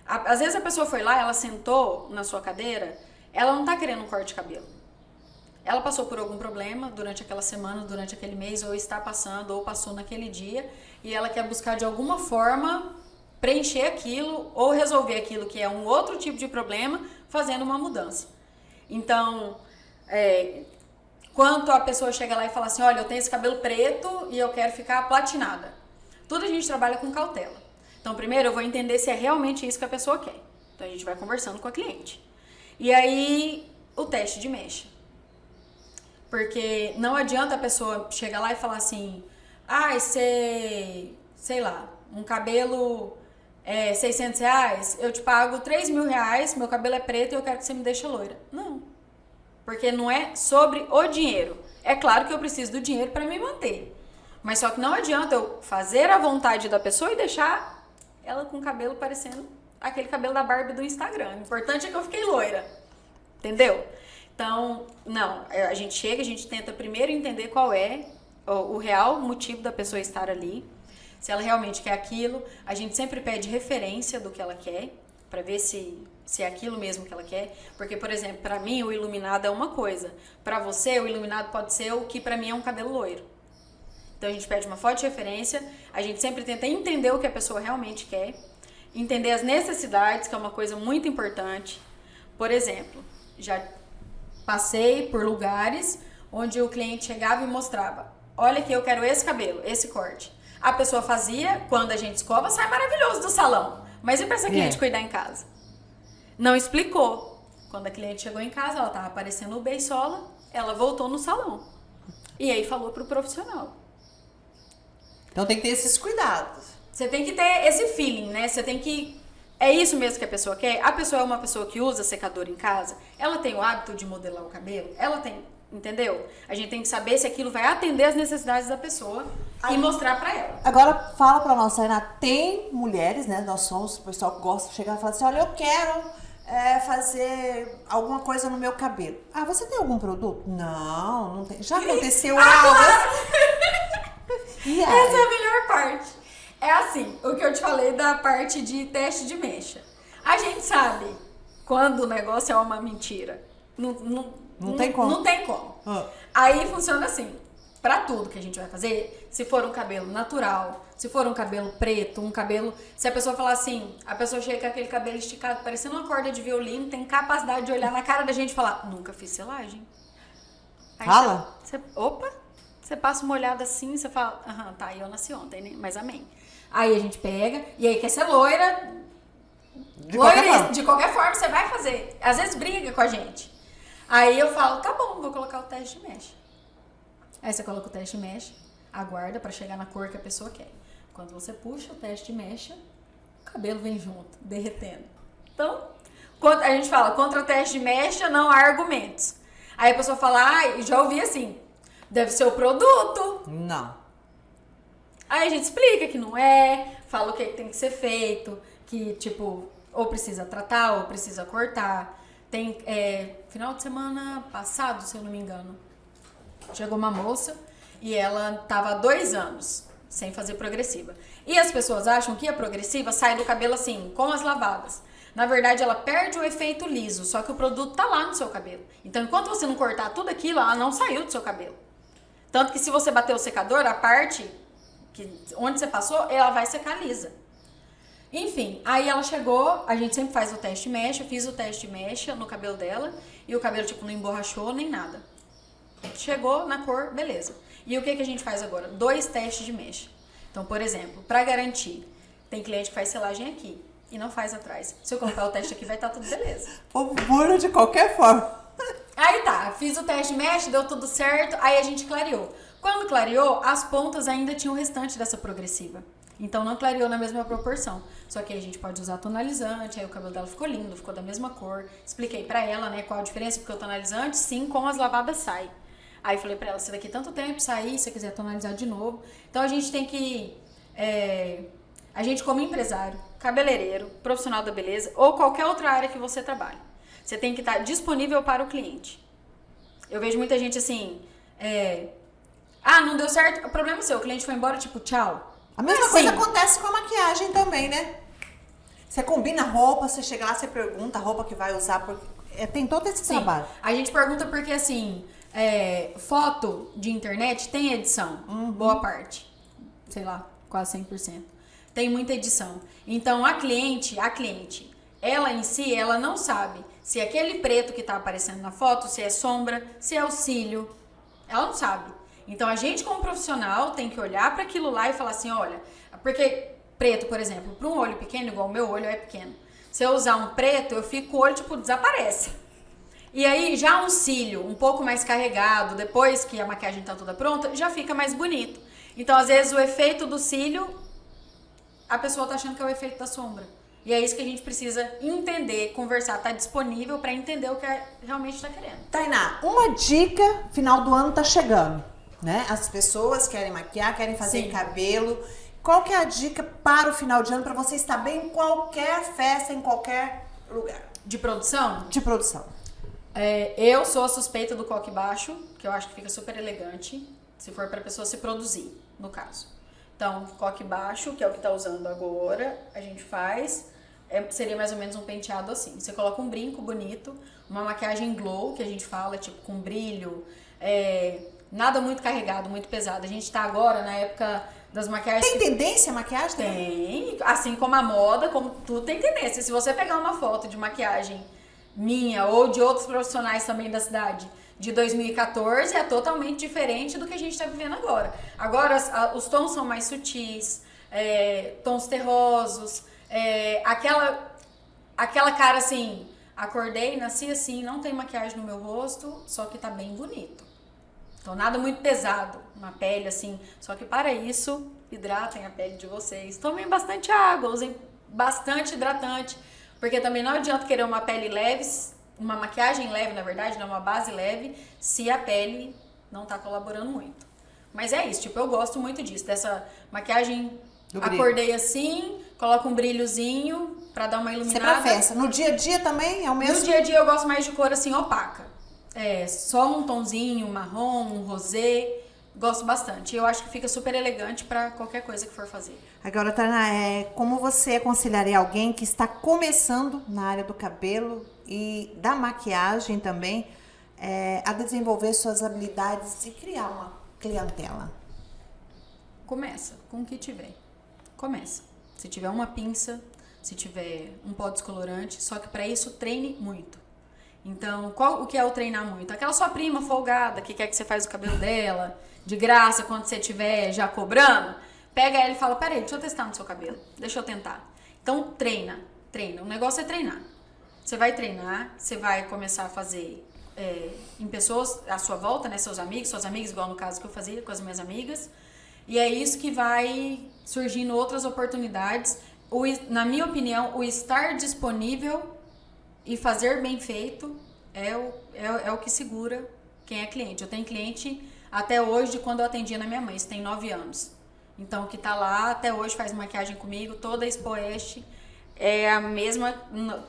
Às vezes a pessoa foi lá, ela sentou na sua cadeira, ela não tá querendo um corte de cabelo. Ela passou por algum problema durante aquela semana, durante aquele mês, ou está passando, ou passou naquele dia, e ela quer buscar de alguma forma preencher aquilo, ou resolver aquilo que é um outro tipo de problema, fazendo uma mudança. Então, quanto a pessoa chega lá e fala assim, olha, eu tenho esse cabelo preto e eu quero ficar platinada. Tudo a gente trabalha com cautela. Então, primeiro eu vou entender se é realmente isso que a pessoa quer. Então, a gente vai conversando com a cliente. E aí, o teste de mecha. Porque não adianta a pessoa chegar lá e falar assim, sei lá, um cabelo R$600, eu te pago R$3.000, meu cabelo é preto e eu quero que você me deixe loira. Não. Porque não é sobre o dinheiro. É claro que eu preciso do dinheiro para me manter. Mas só que não adianta eu fazer a vontade da pessoa e deixar ela com o cabelo parecendo aquele cabelo da Barbie do Instagram. O importante é que eu fiquei loira. Entendeu? Então, não. A gente chega, a gente tenta primeiro entender qual é o real motivo da pessoa estar ali. Se ela realmente quer aquilo. A gente sempre pede referência do que ela quer, para ver se é aquilo mesmo que ela quer. Porque, por exemplo, para mim o iluminado é uma coisa. Para você, o iluminado pode ser o que para mim é um cabelo loiro. Então a gente pede uma foto de referência, a gente sempre tenta entender o que a pessoa realmente quer, entender as necessidades, que é uma coisa muito importante. Por exemplo, já passei por lugares onde o cliente chegava e mostrava: olha aqui, eu quero esse cabelo, esse corte. A pessoa fazia, quando a gente escova, sai maravilhoso do salão. Mas e para essa cliente cuidar em casa? Não explicou. Quando a cliente chegou em casa, ela estava aparecendo o beisola, ela voltou no salão. E aí falou pro profissional. Então tem que ter esses cuidados. Você tem que ter esse feeling, né? Você tem que... É isso mesmo que a pessoa quer? A pessoa é uma pessoa que usa secador em casa? Ela tem o hábito de modelar o cabelo? Ela tem... Entendeu? A gente tem que saber se aquilo vai atender as necessidades da pessoa e mostrar pra ela. Agora, fala pra nós, Tainá, tem mulheres, né? Nós somos o pessoal que gosta de chegar e falar assim: olha, eu quero fazer alguma coisa no meu cabelo. Ah, você tem algum produto? Não, não tem. Já aconteceu algo? Essa é a melhor parte. É assim, o que eu te falei da parte de teste de mecha. A gente sabe quando o negócio é uma mentira. Não tem como. Não tem como. Aí funciona assim. Pra tudo que a gente vai fazer, se for um cabelo natural, se for um cabelo preto, um cabelo... Se a pessoa falar assim, a pessoa chega com aquele cabelo esticado, parecendo uma corda de violino, tem capacidade de olhar na cara da gente e falar: nunca fiz selagem. Aí fala? Você passa uma olhada assim, você fala: aham, tá, eu nasci ontem, né? Mas amém. Aí a gente pega, e aí quer ser loira. De qualquer forma, você vai fazer. Às vezes briga com a gente. Aí eu falo: tá bom, vou colocar o teste de mecha. Aí você coloca o teste de mecha, aguarda pra chegar na cor que a pessoa quer. Quando você puxa o teste de mecha, o cabelo vem junto, derretendo. Então, a gente fala: contra o teste de mecha não há argumentos. Aí a pessoa fala: já ouvi assim, deve ser o produto. Não. Aí a gente explica que não é, fala o que tem que ser feito, que tipo, ou precisa tratar, ou precisa cortar. Tem, final de semana passado, se eu não me engano, chegou uma moça e ela tava há 2 anos sem fazer progressiva. E as pessoas acham que a progressiva sai do cabelo assim, com as lavadas. Na verdade, ela perde o efeito liso, só que o produto tá lá no seu cabelo. Então, enquanto você não cortar tudo aquilo, ela não saiu do seu cabelo. Tanto que se você bater o secador, a parte onde você passou, ela vai secar lisa. Enfim, aí ela chegou, a gente sempre faz o teste mecha, fiz o teste mecha no cabelo dela, e o cabelo tipo não emborrachou nem nada. Chegou na cor, beleza. E o que a gente faz agora? 2 testes de mecha. Então, por exemplo, para garantir, tem cliente que faz selagem aqui e não faz atrás. Se eu colocar o teste aqui, vai estar tudo beleza. O muro de qualquer forma. Aí tá, fiz o teste de mecha, deu tudo certo, aí a gente clareou. Quando clareou, as pontas ainda tinham o restante dessa progressiva. Então não clareou na mesma proporção. Só que aí a gente pode usar tonalizante, aí o cabelo dela ficou lindo, ficou da mesma cor. Expliquei pra ela, né, qual a diferença, porque o tonalizante, sim, com as lavadas sai. Aí falei pra ela: se daqui tanto tempo sair, se você quiser tonalizar de novo. Então a gente tem que... a gente como empresário, cabeleireiro, profissional da beleza, ou qualquer outra área que você trabalhe, você tem que estar disponível para o cliente. Eu vejo muita gente assim... não deu certo, o problema é seu, o cliente foi embora, tipo, tchau. A mesma coisa acontece com a maquiagem também, né? Você combina roupa, você chega lá, você pergunta a roupa que vai usar, porque tem todo esse trabalho. A gente pergunta porque, assim, foto de internet tem edição, boa parte, sei lá, quase 100%. Tem muita edição. Então, a cliente, ela em si, ela não sabe se aquele preto que tá aparecendo na foto, se é sombra, se é o cílio, ela não sabe. Então, a gente como profissional tem que olhar para aquilo lá e falar assim: olha, porque preto, por exemplo, para um olho pequeno, igual o meu olho é pequeno, se eu usar um preto, eu fico, o olho, tipo, desaparece. E aí, já um cílio um pouco mais carregado, depois que a maquiagem tá toda pronta, já fica mais bonito. Então, às vezes, o efeito do cílio, a pessoa tá achando que é o efeito da sombra. E é isso que a gente precisa entender, conversar, tá disponível para entender o que realmente tá querendo. Tainá, uma dica, final do ano tá chegando. né? As pessoas querem maquiar, querem fazer Sim. cabelo. Qual que é a dica para o final de ano para você estar bem em qualquer festa, em qualquer lugar De produção? de produção? Eu sou a suspeita do coque baixo, que eu acho que fica super elegante, se for pra pessoa se produzir, no caso. Então, coque baixo, que é o que tá usando agora, a gente faz, seria mais ou menos um penteado assim. Você coloca um brinco bonito, uma maquiagem glow, que a gente fala, tipo, com brilho, nada muito carregado, muito pesado. A gente tá agora na época das maquiagens... Tem tendência a maquiagem? Tem, assim como a moda, como tudo tem tendência. Se você pegar uma foto de maquiagem minha ou de outros profissionais também da cidade de 2014, é totalmente diferente do que a gente está vivendo agora. Agora os tons são mais sutis, tons terrosos, aquela cara assim, acordei, nasci assim, não tem maquiagem no meu rosto, só que tá bem bonito. Então nada muito pesado, uma pele assim, só que para isso, hidratem a pele de vocês. Tomem bastante água, usem bastante hidratante, porque também não adianta querer uma pele leve, uma maquiagem leve, na verdade, não uma base leve, se a pele não tá colaborando muito. Mas é isso, tipo, eu gosto muito disso, dessa maquiagem, acordei assim, coloco um brilhozinho pra dar uma iluminada. Você é pra festa. No dia a dia também é o mesmo? No dia a dia eu gosto mais de cor assim, opaca. Só um tonzinho, um marrom, um rosé, gosto bastante. Eu acho que fica super elegante pra qualquer coisa que for fazer. Agora, Tainá, como você aconselharia alguém que está começando na área do cabelo e da maquiagem também, a desenvolver suas habilidades e criar uma clientela? Começa com o que tiver. Começa. Se tiver uma pinça, se tiver um pó descolorante, só que para isso treine muito. Então, o que é o treinar muito? Aquela sua prima folgada que quer que você faz o cabelo dela, de graça, quando você estiver já cobrando, pega ela e fala, peraí, deixa eu testar no seu cabelo, deixa eu tentar. Então, treina. O negócio é treinar. Você vai treinar, você vai começar a fazer em pessoas à sua volta, né, seus amigos, suas amigas, igual no caso que eu fazia com as minhas amigas, e é isso que vai surgindo outras oportunidades. Na minha opinião, o estar disponível e fazer bem feito é o que segura quem é cliente. Eu tenho cliente até hoje de quando eu atendia na minha mãe, isso tem 9 anos. Então, que tá lá até hoje, faz maquiagem comigo, toda a Expoeste é a mesma,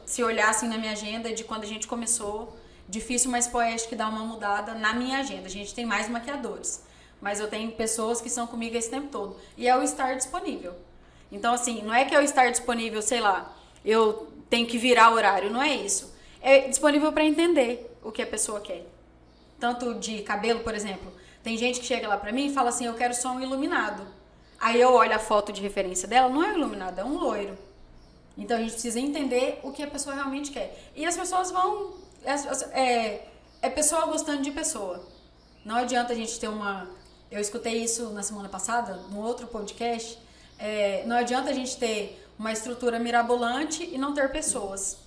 se olhar assim na minha agenda de quando a gente começou, difícil uma Expoeste que dá uma mudada na minha agenda. A gente tem mais maquiadores, mas eu tenho pessoas que são comigo esse tempo todo. E é o estar disponível. Então, assim, não é que eu estar disponível, sei lá, eu tenho que virar horário, não é isso. É disponível para entender o que a pessoa quer. Tanto de cabelo, por exemplo, tem gente que chega lá pra mim e fala assim, eu quero só um iluminado. Aí eu olho a foto de referência dela, não é um iluminado, é um loiro. Então a gente precisa entender o que a pessoa realmente quer. E as pessoas vão... É pessoa gostando de pessoa. Não adianta a gente ter uma... Eu escutei isso na semana passada, num outro podcast. Não adianta a gente ter uma estrutura mirabolante e não ter pessoas.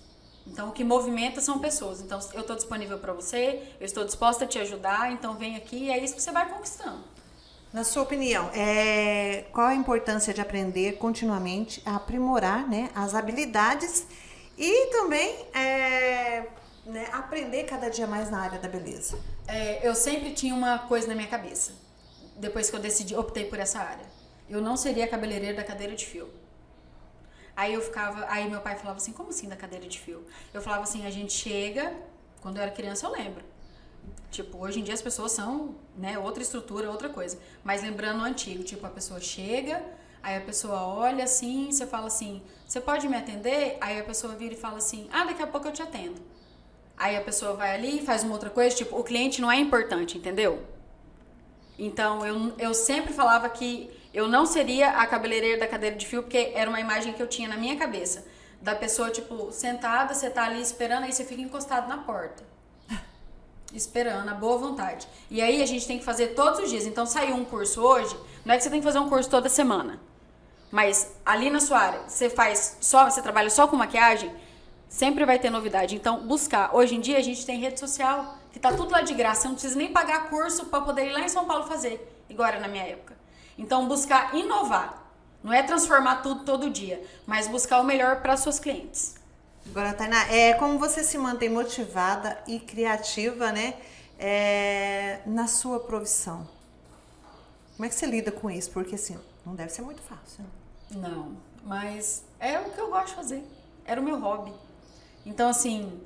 Então, o que movimenta são pessoas. Então, eu estou disponível para você, eu estou disposta a te ajudar, então vem aqui e é isso que você vai conquistando. Na sua opinião, qual a importância de aprender continuamente a aprimorar, né, as habilidades e também aprender cada dia mais na área da beleza? Eu sempre tinha uma coisa na minha cabeça, depois que eu optei por essa área. Eu não seria cabeleireira da cadeira de fio. Aí meu pai falava assim, como assim da cadeira de fio? Eu falava assim, a gente chega, quando eu era criança eu lembro. Tipo, hoje em dia as pessoas são, né, outra estrutura, outra coisa. Mas lembrando o antigo, tipo, a pessoa chega, aí a pessoa olha assim, você fala assim, você pode me atender? Aí a pessoa vira e fala assim, daqui a pouco eu te atendo. Aí a pessoa vai ali, faz uma outra coisa, tipo, o cliente não é importante, entendeu? Então, eu sempre falava que eu não seria a cabeleireira da cadeira de fio, porque era uma imagem que eu tinha na minha cabeça. Da pessoa, tipo, sentada, você tá ali esperando, aí você fica encostado na porta. Esperando, a boa vontade. E aí a gente tem que fazer todos os dias. Então, saiu um curso hoje, não é que você tem que fazer um curso toda semana. Mas ali na sua área, você trabalha só com maquiagem, sempre vai ter novidade. Então, buscar. Hoje em dia, a gente tem rede social, que tá tudo lá de graça. Você não precisa nem pagar curso para poder ir lá em São Paulo fazer, igual era na minha época. Então, buscar inovar. Não é transformar tudo todo dia, mas buscar o melhor para suas clientes. Agora, Tainá, como você se mantém motivada e criativa, né, na sua profissão? Como é que você lida com isso? Porque assim, não deve ser muito fácil. Não, mas é o que eu gosto de fazer. Era o meu hobby. Então, assim,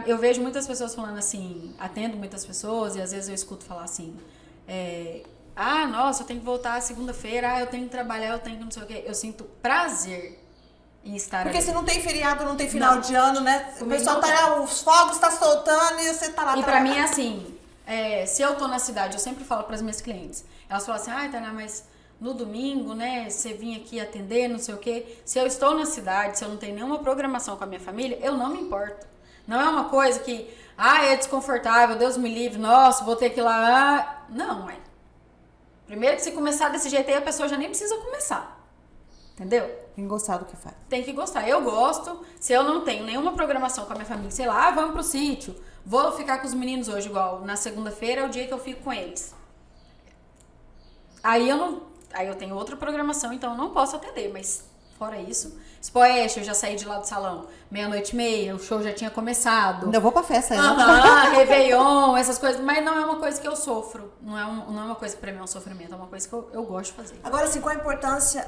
eu vejo muitas pessoas falando assim, atendo muitas pessoas e às vezes eu escuto falar assim, nossa, eu tenho que voltar segunda-feira, eu tenho que trabalhar, eu tenho que não sei o quê. Eu sinto prazer em estar Porque ali. se não tem feriado, não tem final de ano, né? O pessoal tá tem. lá, os fogos tá soltando e você tá lá. E pra mim é assim, se eu tô na cidade, eu sempre falo pras minhas clientes, elas falam assim, Tainá, mas no domingo, né, você vinha aqui atender, não sei o quê. Se eu estou na cidade, se eu não tenho nenhuma programação com a minha família, eu não me importo. Não é uma coisa que, é desconfortável, Deus me livre, nossa, vou ter que ir lá. Não, primeiro que se começar desse jeito aí, a pessoa já nem precisa começar. Entendeu? Tem que gostar do que faz. Tem que gostar. Eu gosto. Se eu não tenho nenhuma programação com a minha família, sei lá, vamos pro sítio. Vou ficar com os meninos hoje, igual na segunda-feira é o dia que eu fico com eles. Aí eu tenho outra programação, então eu não posso atender, mas fora isso, Spoeste, eu já saí de lá do salão, 00:30, o show já tinha começado. Ainda vou pra festa ainda. Réveillon, essas coisas, mas não é uma coisa que eu sofro, não é uma coisa que pra mim é um sofrimento, é uma coisa que eu gosto de fazer. Agora, assim, qual a importância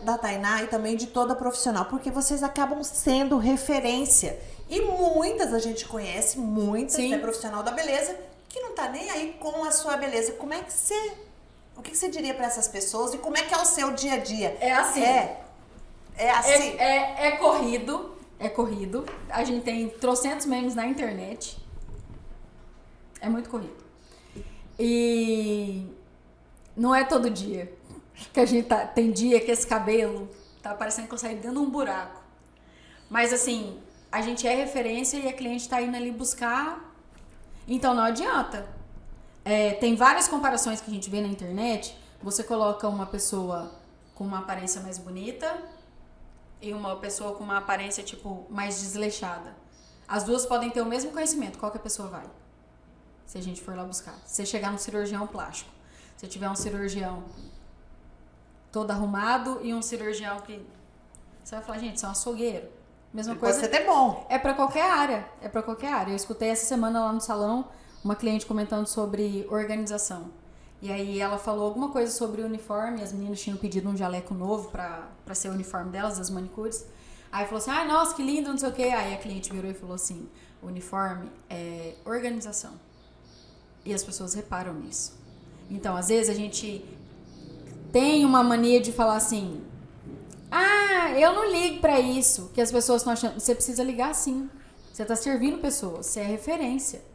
da Tainá e também de toda profissional? Porque vocês acabam sendo referência. E muitas a gente conhece, muitas, né, profissional da beleza, que não tá nem aí com a sua beleza. Como é que você... O que você diria pra essas pessoas e como é que é o seu dia a dia? É assim. É assim. É corrido. É corrido. A gente tem trocentos memes na internet. É muito corrido. E não é todo dia que a gente tem dia que esse cabelo tá parecendo que eu saí dentro de um buraco. Mas assim, a gente é referência e a cliente tá indo ali buscar. Então não adianta. Tem várias comparações que a gente vê na internet. Você coloca uma pessoa com uma aparência mais bonita e uma pessoa com uma aparência, tipo, mais desleixada. As duas podem ter o mesmo conhecimento. Qual que a pessoa vai? Se a gente for lá buscar. Se você chegar num cirurgião plástico. Se tiver um cirurgião todo arrumado e um cirurgião que... Você vai falar, gente, isso é um açougueiro. Mesma coisa. Pode ser até bom. É pra qualquer área. É pra qualquer área. Eu escutei essa semana lá no salão uma cliente comentando sobre organização. E aí ela falou alguma coisa sobre o uniforme, as meninas tinham pedido um jaleco novo pra ser o uniforme delas, das manicures. Aí falou assim, nossa, que lindo, não sei o quê. Aí a cliente virou e falou assim, o uniforme é organização. E as pessoas reparam nisso. Então, às vezes a gente tem uma mania de falar assim, eu não ligo pra isso, que as pessoas estão achando. Você precisa ligar sim. Você tá servindo pessoas, você é referência.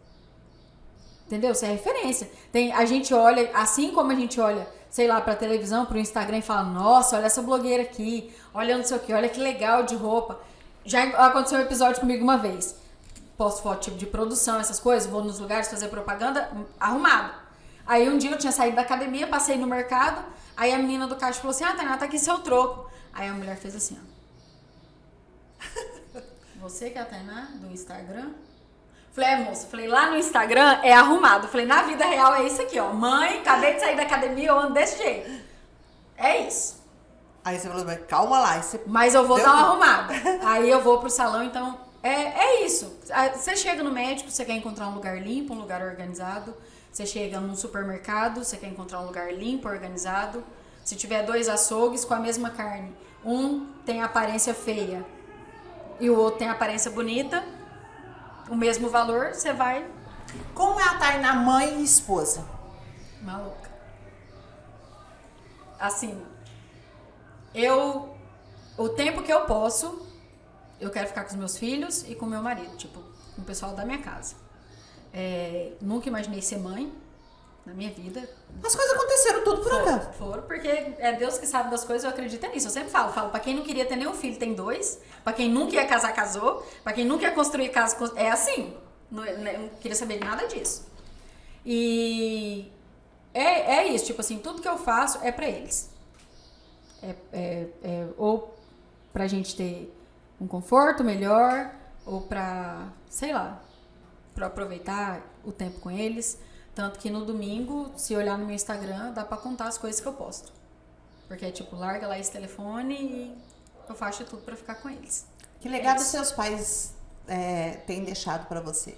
Entendeu? Você é referência. A gente olha, assim como a gente olha, sei lá, pra televisão, pro Instagram e fala, nossa, olha essa blogueira aqui, olha não sei o que, olha que legal de roupa. Já aconteceu um episódio comigo uma vez. Posto foto tipo de produção, essas coisas, vou nos lugares fazer propaganda arrumado. Aí um dia eu tinha saído da academia, passei no mercado, aí a menina do caixa falou assim, Tainá, tá aqui seu troco. Aí a mulher fez assim, ó. Você que é a Tainá do Instagram? Falei, moça, lá no Instagram é arrumado. Falei, na vida real é isso aqui, ó. Mãe, acabei de sair da academia, eu ando desse jeito. É isso. Aí você falou, mas calma lá. Mas eu vou dar uma arrumada. Aí eu vou pro salão, então é isso. Você chega no médico, você quer encontrar um lugar limpo, um lugar organizado. Você chega num supermercado, você quer encontrar um lugar limpo, organizado. Se tiver 2 açougues com a mesma carne, um tem aparência feia e o outro tem aparência bonita, o mesmo valor, você vai... Como é a Tainá mãe e esposa? Maluca. Assim, o tempo que eu posso, eu quero ficar com os meus filhos e com o meu marido, tipo, com o pessoal da minha casa. Nunca imaginei ser mãe na minha vida. As coisas aconteceram tudo por acaso. Foram, porque é Deus que sabe das coisas, eu acredito nisso. Eu sempre falo, pra quem não queria ter nenhum filho, tem 2. Pra quem nunca ia casar, casou. Pra quem nunca ia construir casa, é assim. Não queria saber de nada disso. E é isso, tipo assim, tudo que eu faço é pra eles. Ou pra gente ter um conforto melhor, ou pra, sei lá, pra aproveitar o tempo com eles. Tanto que no domingo, se olhar no meu Instagram, dá pra contar as coisas que eu posto. Porque é tipo, larga lá esse telefone e eu faço tudo pra ficar com eles. Que legado seus pais têm deixado pra você?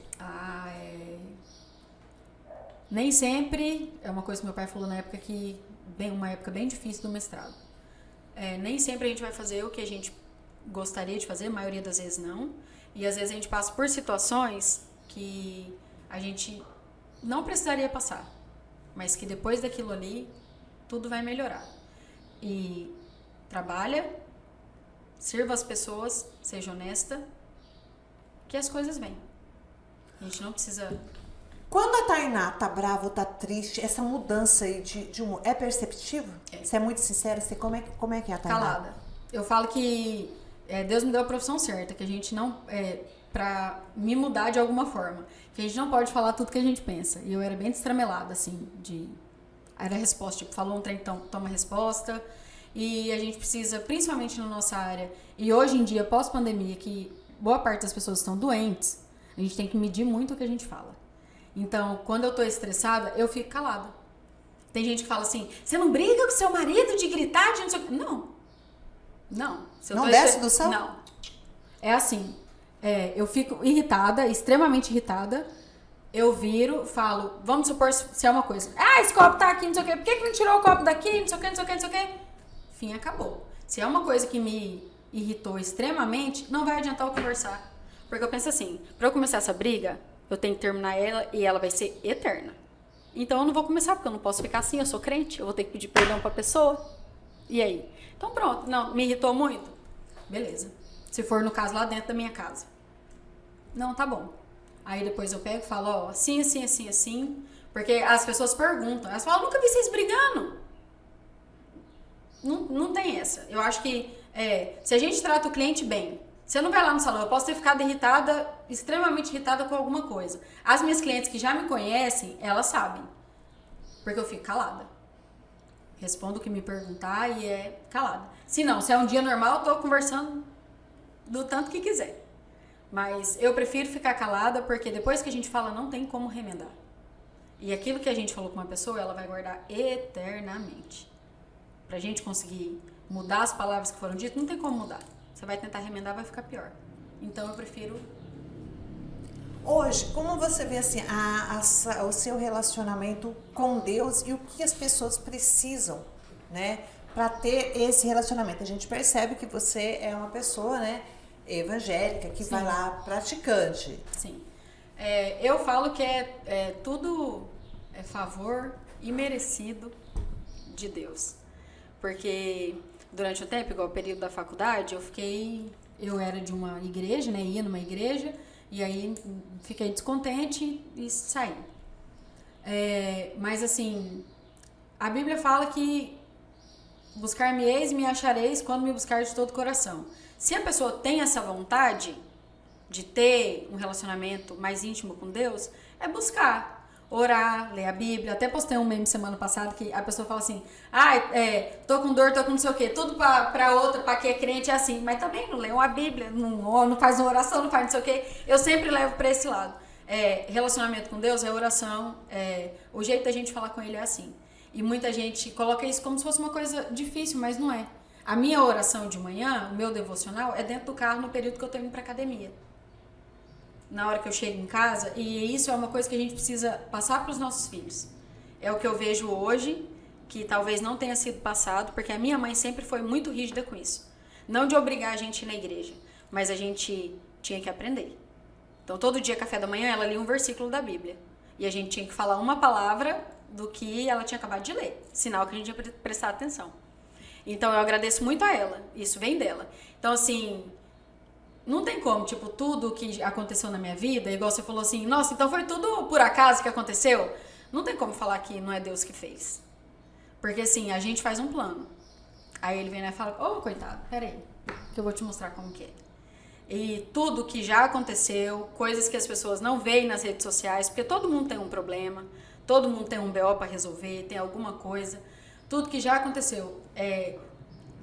Nem sempre, é uma coisa que meu pai falou na época que uma época bem difícil do mestrado. Nem sempre a gente vai fazer o que a gente gostaria de fazer, a maioria das vezes não. E às vezes a gente passa por situações que a gente não precisaria passar, mas que depois daquilo ali, tudo vai melhorar. E trabalha, sirva as pessoas, seja honesta, que as coisas vêm. A gente não precisa... Quando a Tainá tá brava ou tá triste, essa mudança aí de humor é perceptível? Você é muito sincera? Como é que é a Tainá? Calada. Eu falo que Deus me deu a profissão certa, que a gente não... pra me mudar de alguma forma. Que a gente não pode falar tudo que a gente pensa. E eu era bem destramelada, assim, era a resposta, tipo, falou um trem, então toma a resposta. E a gente precisa, principalmente na nossa área, e hoje em dia, pós-pandemia, que boa parte das pessoas estão doentes, a gente tem que medir muito o que a gente fala. Então, quando eu tô estressada, eu fico calada. Tem gente que fala assim, você não briga com seu marido de gritar, de não sei o quê. Não. Se eu não tô desce do céu? Não. É assim, eu fico irritada, extremamente irritada, eu viro, falo, vamos supor se é uma coisa, esse copo tá aqui, não sei o quê, por que não tirou o copo daqui, não sei o quê, não sei o quê, não sei o quê. Fim, acabou. Se é uma coisa que me irritou extremamente, não vai adiantar eu conversar. Porque eu penso assim, pra eu começar essa briga, eu tenho que terminar ela e ela vai ser eterna. Então eu não vou começar, porque eu não posso ficar assim, eu sou crente, eu vou ter que pedir perdão pra pessoa. E aí? Então pronto, não, me irritou muito? Beleza. Se for no caso lá dentro da minha casa. Não, tá bom. Aí depois eu pego e falo, ó, assim, assim, assim, assim. Porque as pessoas perguntam, elas falam, nunca vi vocês brigando. Não tem essa. Eu acho que se a gente trata o cliente bem, você não vai lá no salão, eu posso ter ficado irritada, extremamente irritada com alguma coisa. As minhas clientes que já me conhecem, elas sabem. Porque eu fico calada. Respondo o que me perguntar e é calada. Se não, se é um dia normal, eu tô conversando do tanto que quiser. Mas eu prefiro ficar calada porque depois que a gente fala, não tem como remendar. E aquilo que a gente falou com uma pessoa, ela vai guardar eternamente. Pra gente conseguir mudar as palavras que foram ditas, não tem como mudar. Você vai tentar remendar, vai ficar pior. Então eu prefiro... Hoje, como você vê assim, o seu relacionamento com Deus e o que as pessoas precisam, né, para ter esse relacionamento? A gente percebe que você é uma pessoa, né, evangélica, que Sim. vai lá praticante. Sim. Eu falo que tudo é favor imerecido de Deus. Porque durante o tempo, igual o período da faculdade, eu era de uma igreja, né, ia numa igreja, e aí fiquei descontente e saí. Mas assim, a Bíblia fala que buscar-me-eis e me achareis quando me buscar de todo o coração. Se a pessoa tem essa vontade de ter um relacionamento mais íntimo com Deus, é buscar, orar, ler a Bíblia. Até postei um meme semana passada que a pessoa fala assim, tô com dor, tô com não sei o quê, tudo pra outra, pra quem é crente é assim, mas também não lê uma Bíblia, não faz uma oração, não faz não sei o quê. Eu sempre levo pra esse lado. Relacionamento com Deus é oração, o jeito da gente falar com Ele é assim. E muita gente coloca isso como se fosse uma coisa difícil, mas não é. A minha oração de manhã, o meu devocional, é dentro do carro no período que eu tô indo pra academia. Na hora que eu chego em casa, e isso é uma coisa que a gente precisa passar para os nossos filhos. É o que eu vejo hoje, que talvez não tenha sido passado, porque a minha mãe sempre foi muito rígida com isso. Não de obrigar a gente a ir na igreja, mas a gente tinha que aprender. Então, todo dia, café da manhã, ela lia um versículo da Bíblia. E a gente tinha que falar uma palavra do que ela tinha acabado de ler. Sinal que a gente ia prestar atenção. Então, eu agradeço muito a ela. Isso vem dela. Então, assim... Não tem como, tipo, tudo que aconteceu na minha vida, igual você falou assim, nossa, então foi tudo por acaso que aconteceu? Não tem como falar que não é Deus que fez. Porque assim, a gente faz um plano. Aí ele vem e fala, coitado, peraí, que eu vou te mostrar como que é. E tudo que já aconteceu, coisas que as pessoas não veem nas redes sociais, porque todo mundo tem um problema, todo mundo tem um BO pra resolver, tem alguma coisa. Tudo que já aconteceu é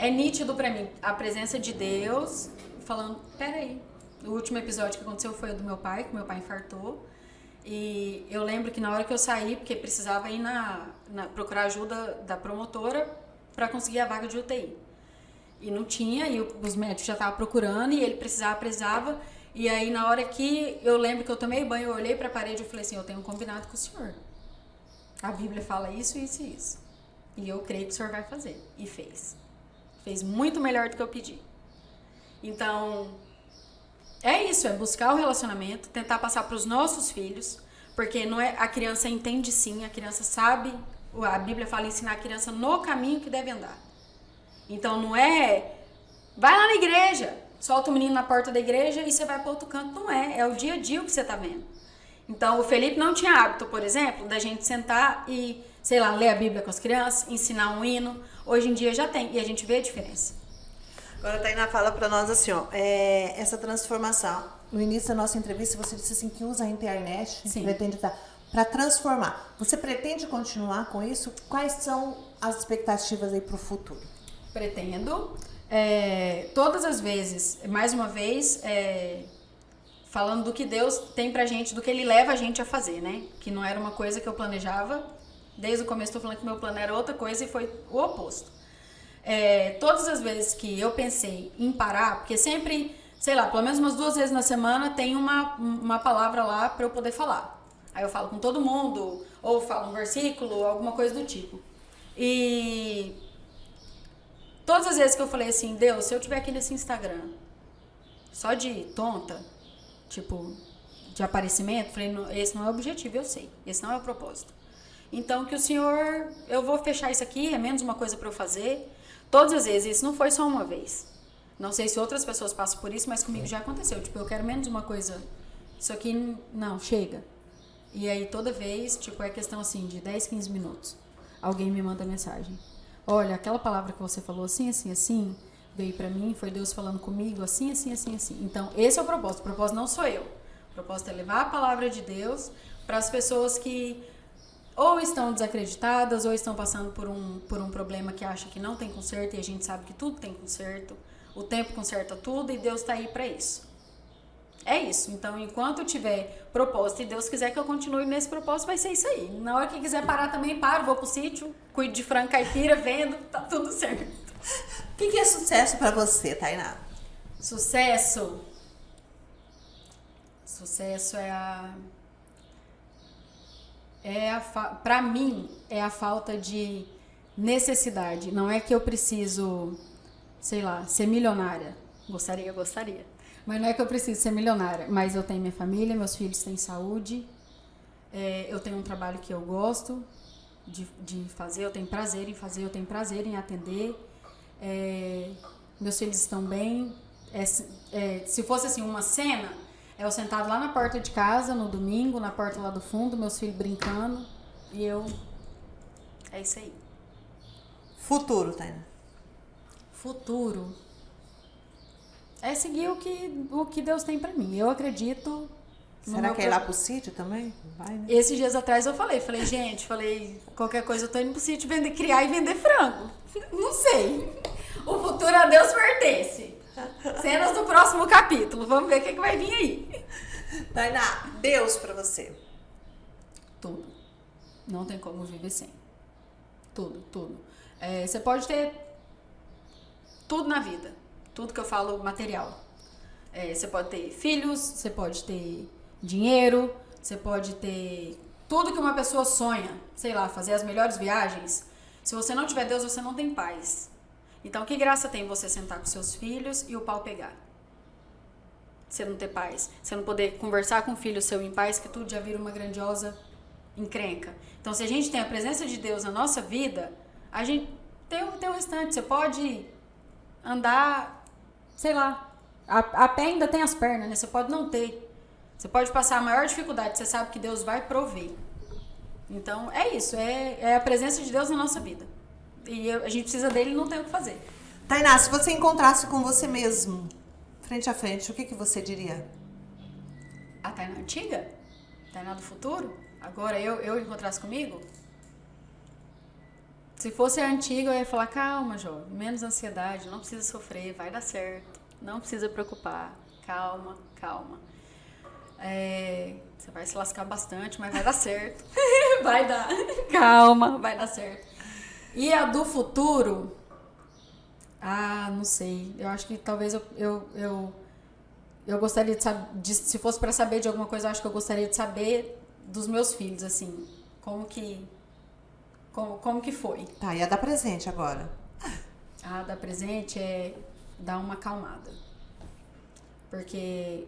nítido pra mim. A presença de Deus... falando, peraí, o último episódio que aconteceu foi o do meu pai, que meu pai infartou, e eu lembro que na hora que eu saí, porque precisava ir procurar ajuda da promotora para conseguir a vaga de UTI, e não tinha, e os médicos já estavam procurando, e ele precisava, e aí na hora que eu lembro que eu tomei banho, eu olhei para a parede e falei assim, eu tenho um combinado com o senhor, a Bíblia fala isso, isso e isso, E eu creio que o Senhor vai fazer. E fez. Fez muito melhor do que eu pedi. Então, é isso, é buscar o relacionamento, tentar passar para os nossos filhos, porque não é, a criança entende sim, a criança sabe, a Bíblia fala ensinar a criança no caminho que deve andar. Então não é, vai lá na igreja, solta o menino na porta da igreja e você vai para outro canto, não é, é o dia a dia o que você está vendo. Então o Felipe não tinha hábito, por exemplo, da gente sentar e, sei lá, ler a Bíblia com as crianças, ensinar um hino, hoje em dia já tem, e a gente vê a diferença. Agora a Tainá fala para nós assim, ó, essa transformação. No início da nossa entrevista você disse assim que usa a internet, pretende para transformar. Você pretende continuar com isso? Quais são as expectativas aí para o futuro? Pretendo. Todas as vezes, mais uma vez, falando do que Deus tem pra gente, do que Ele leva a gente a fazer, né? Que não era uma coisa que eu planejava. Desde o começo estou falando que meu plano era outra coisa e foi o oposto. Todas as vezes que eu pensei em parar, porque sempre, sei lá, pelo menos umas 2 vezes na semana tem uma palavra lá para eu poder falar. Aí eu falo com todo mundo, ou falo um versículo, alguma coisa do tipo. E todas as vezes que eu falei assim, Deus, se eu tiver aqui nesse Instagram, só de tonta, tipo, de aparecimento, falei, esse não é o objetivo, eu sei, esse não é o propósito. Então que o Senhor, eu vou fechar isso aqui, é menos uma coisa para eu fazer. Todas as vezes, isso não foi só uma vez. Não sei se outras pessoas passam por isso, mas comigo já aconteceu. Tipo, eu quero menos uma coisa, isso aqui não, chega. E aí toda vez, tipo, é questão assim de 10, 15 minutos. Alguém me manda mensagem. Olha, aquela palavra que você falou assim, assim, assim, veio pra mim, foi Deus falando comigo assim, assim, assim, assim. Então, esse é o propósito. O propósito não sou eu. O propósito é levar a palavra de Deus para as pessoas que ou estão desacreditadas ou estão passando por um problema que acha que não tem conserto e a gente sabe que tudo tem conserto. O tempo conserta tudo e Deus tá aí para isso. É isso. Então, enquanto eu tiver propósito e Deus quiser que eu continue nesse propósito, vai ser isso aí. Na hora que quiser parar também, paro, vou pro sítio, cuido de frango caipira, vendo, tá tudo certo. O que é sucesso para você, Tainá? Sucesso pra mim, é a falta de necessidade. Não é que eu preciso, sei lá, ser milionária. Gostaria. Mas não é que eu preciso ser milionária. Mas eu tenho minha família, meus filhos têm saúde. Eu tenho um trabalho que eu gosto de fazer, eu tenho prazer em fazer, eu tenho prazer em atender. Meus filhos estão bem. Se fosse assim uma cena, eu sentado lá na porta de casa, no domingo, na porta lá do fundo, meus filhos brincando. E eu... É isso aí. Futuro, Tainá. Futuro é seguir o que Deus tem pra mim. Eu acredito. Será que é ir lá pro sítio também? Vai, né? Esses dias atrás eu falei, gente, qualquer coisa eu tô indo pro sítio criar e vender frango. Não sei. O futuro a Deus pertence. Cenas do próximo capítulo. Vamos ver o que vai vir aí. Tainá, Deus pra você. Tudo. Não tem como viver sem. Tudo. Você pode ter tudo na vida. Tudo que eu falo material. Você pode ter filhos, você pode ter dinheiro, você pode ter tudo que uma pessoa sonha. Sei lá, fazer as melhores viagens. Se você não tiver Deus, você não tem paz. Então, que graça tem você sentar com seus filhos e o pau pegar? Você não ter paz. Você não poder conversar com o filho seu em paz, que tudo já vira uma grandiosa encrenca. Então, se a gente tem a presença de Deus na nossa vida, a gente tem o restante. Você pode andar, sei lá, a pé ainda tem as pernas, né? Você pode não ter. Você pode passar a maior dificuldade, você sabe que Deus vai prover. Então, é isso. É a presença de Deus na nossa vida. E a gente precisa dele e não tem o que fazer. Tainá, se você encontrasse com você mesmo, frente a frente, o que você diria? A Tainá antiga? Tainá do futuro? Agora eu encontrasse comigo? Se fosse a antiga, eu ia falar, calma, jovem, menos ansiedade, não precisa sofrer, vai dar certo. Não precisa preocupar. Calma. Você vai se lascar bastante, mas vai dar certo. Vai dar. Calma, vai dar certo. E a do futuro? Não sei. Eu acho que talvez eu gostaria de saber, se fosse para saber de alguma coisa, eu acho que eu gostaria de saber dos meus filhos, assim, como que como que foi. Tá, e a dar presente agora? A dar presente é dar uma acalmada. Porque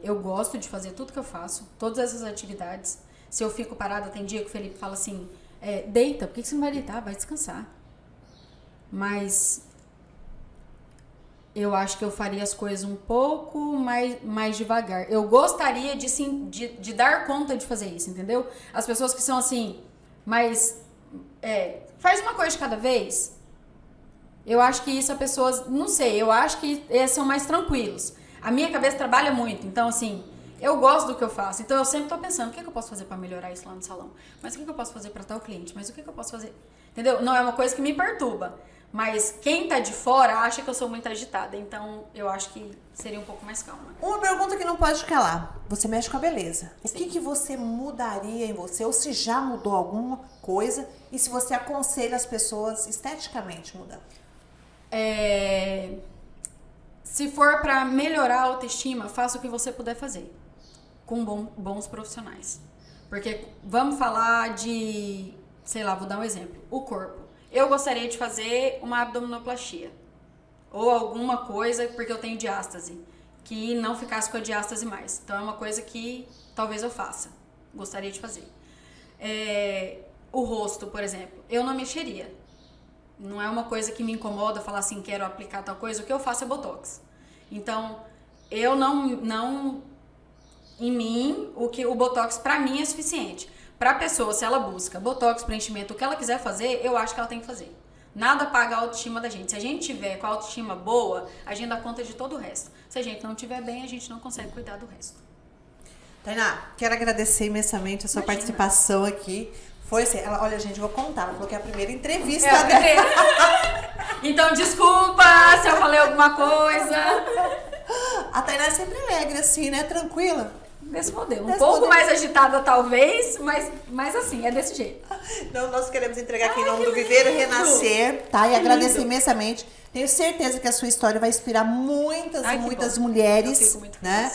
eu gosto de fazer tudo que eu faço, todas essas atividades. Se eu fico parada, tem dia que o Felipe fala assim, deita, por que você não vai deitar? Vai descansar. Mas eu acho que eu faria as coisas um pouco mais devagar. Eu gostaria de dar conta de fazer isso, entendeu? As pessoas que são assim, mas faz uma coisa de cada vez. Eu acho que isso as pessoas, não sei, eu acho que eles são mais tranquilos. A minha cabeça trabalha muito, então assim, eu gosto do que eu faço. Então eu sempre tô pensando, o que eu posso fazer pra melhorar isso lá no salão? Mas o que eu posso fazer pra tal cliente? Mas o que eu posso fazer? Entendeu? Não é uma coisa que me perturba. Mas quem tá de fora acha que eu sou muito agitada. Então eu acho que seria um pouco mais calma. Uma pergunta que não pode calar. Você mexe com a beleza. O que você mudaria em você? Ou se já mudou alguma coisa? E se você aconselha as pessoas esteticamente mudar? Se for pra melhorar a autoestima, faça o que você puder fazer. Com bons profissionais. Porque vamos falar de, sei lá, vou dar um exemplo. O corpo. Eu gostaria de fazer uma abdominoplastia. Ou alguma coisa, porque eu tenho diástase. Que não ficasse com a diástase mais. Então é uma coisa que talvez eu faça. Gostaria de fazer. O rosto, por exemplo. Eu não mexeria. Não é uma coisa que me incomoda falar assim, quero aplicar tal coisa. O que eu faço é botox. Então, eu não em mim, o botox pra mim é suficiente. Pra pessoa, se ela busca botox, preenchimento, o que ela quiser fazer, eu acho que ela tem que fazer. Nada paga a autoestima da gente. Se a gente tiver com a autoestima boa, a gente dá conta de todo o resto. Se a gente não tiver bem, a gente não consegue cuidar do resto. Tainá, quero agradecer imensamente a sua participação aqui. Foi assim, olha, gente, eu vou contar. Ela falou que é a primeira entrevista dela. Então, desculpa se eu falei alguma coisa. A Tainá é sempre alegre, assim, né? Tranquila. Desse modelo. Um pouco mais agitada, talvez, mas assim, é desse jeito. Então, nós queremos entregar aqui em nome do Viver e Renascer, tá? E agradecer imensamente. Tenho certeza que a sua história vai inspirar muitas mulheres, eu fico muito né?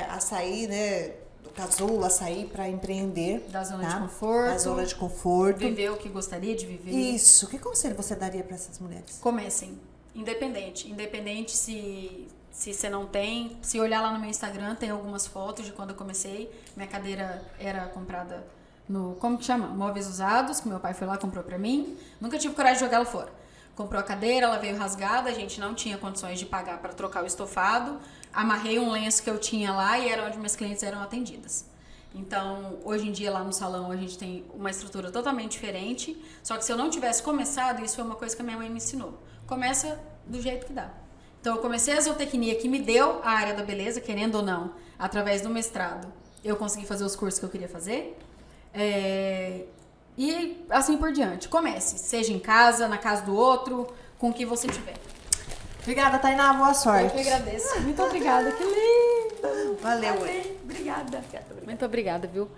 A sair, né? Do casulo, a sair para empreender. Da zona de conforto. Da zona de conforto. Viver o que gostaria de viver. Isso. Que conselho você daria para essas mulheres? Comecem. Independente. Independente se você não tem. Se olhar lá no meu Instagram, tem algumas fotos de quando eu comecei. Minha cadeira era comprada no... Como que chama? Móveis usados, que meu pai foi lá e comprou pra mim. Nunca tive coragem de jogar ela fora. Comprou a cadeira, ela veio rasgada, a gente não tinha condições de pagar para trocar o estofado. Amarrei um lenço que eu tinha lá e era onde minhas clientes eram atendidas. Então, hoje em dia lá no salão a gente tem uma estrutura totalmente diferente. Só que se eu não tivesse começado, isso foi uma coisa que a minha mãe me ensinou. Começa do jeito que dá. Então, eu comecei a zootecnia que me deu a área da beleza, querendo ou não, através do mestrado. Eu consegui fazer os cursos que eu queria fazer. E assim por diante. Comece, seja em casa, na casa do outro, com o que você tiver. Obrigada, Tainá. Boa sorte. Eu que agradeço. Muito obrigada. Que lindo. Valeu. Obrigada. Muito obrigada, viu?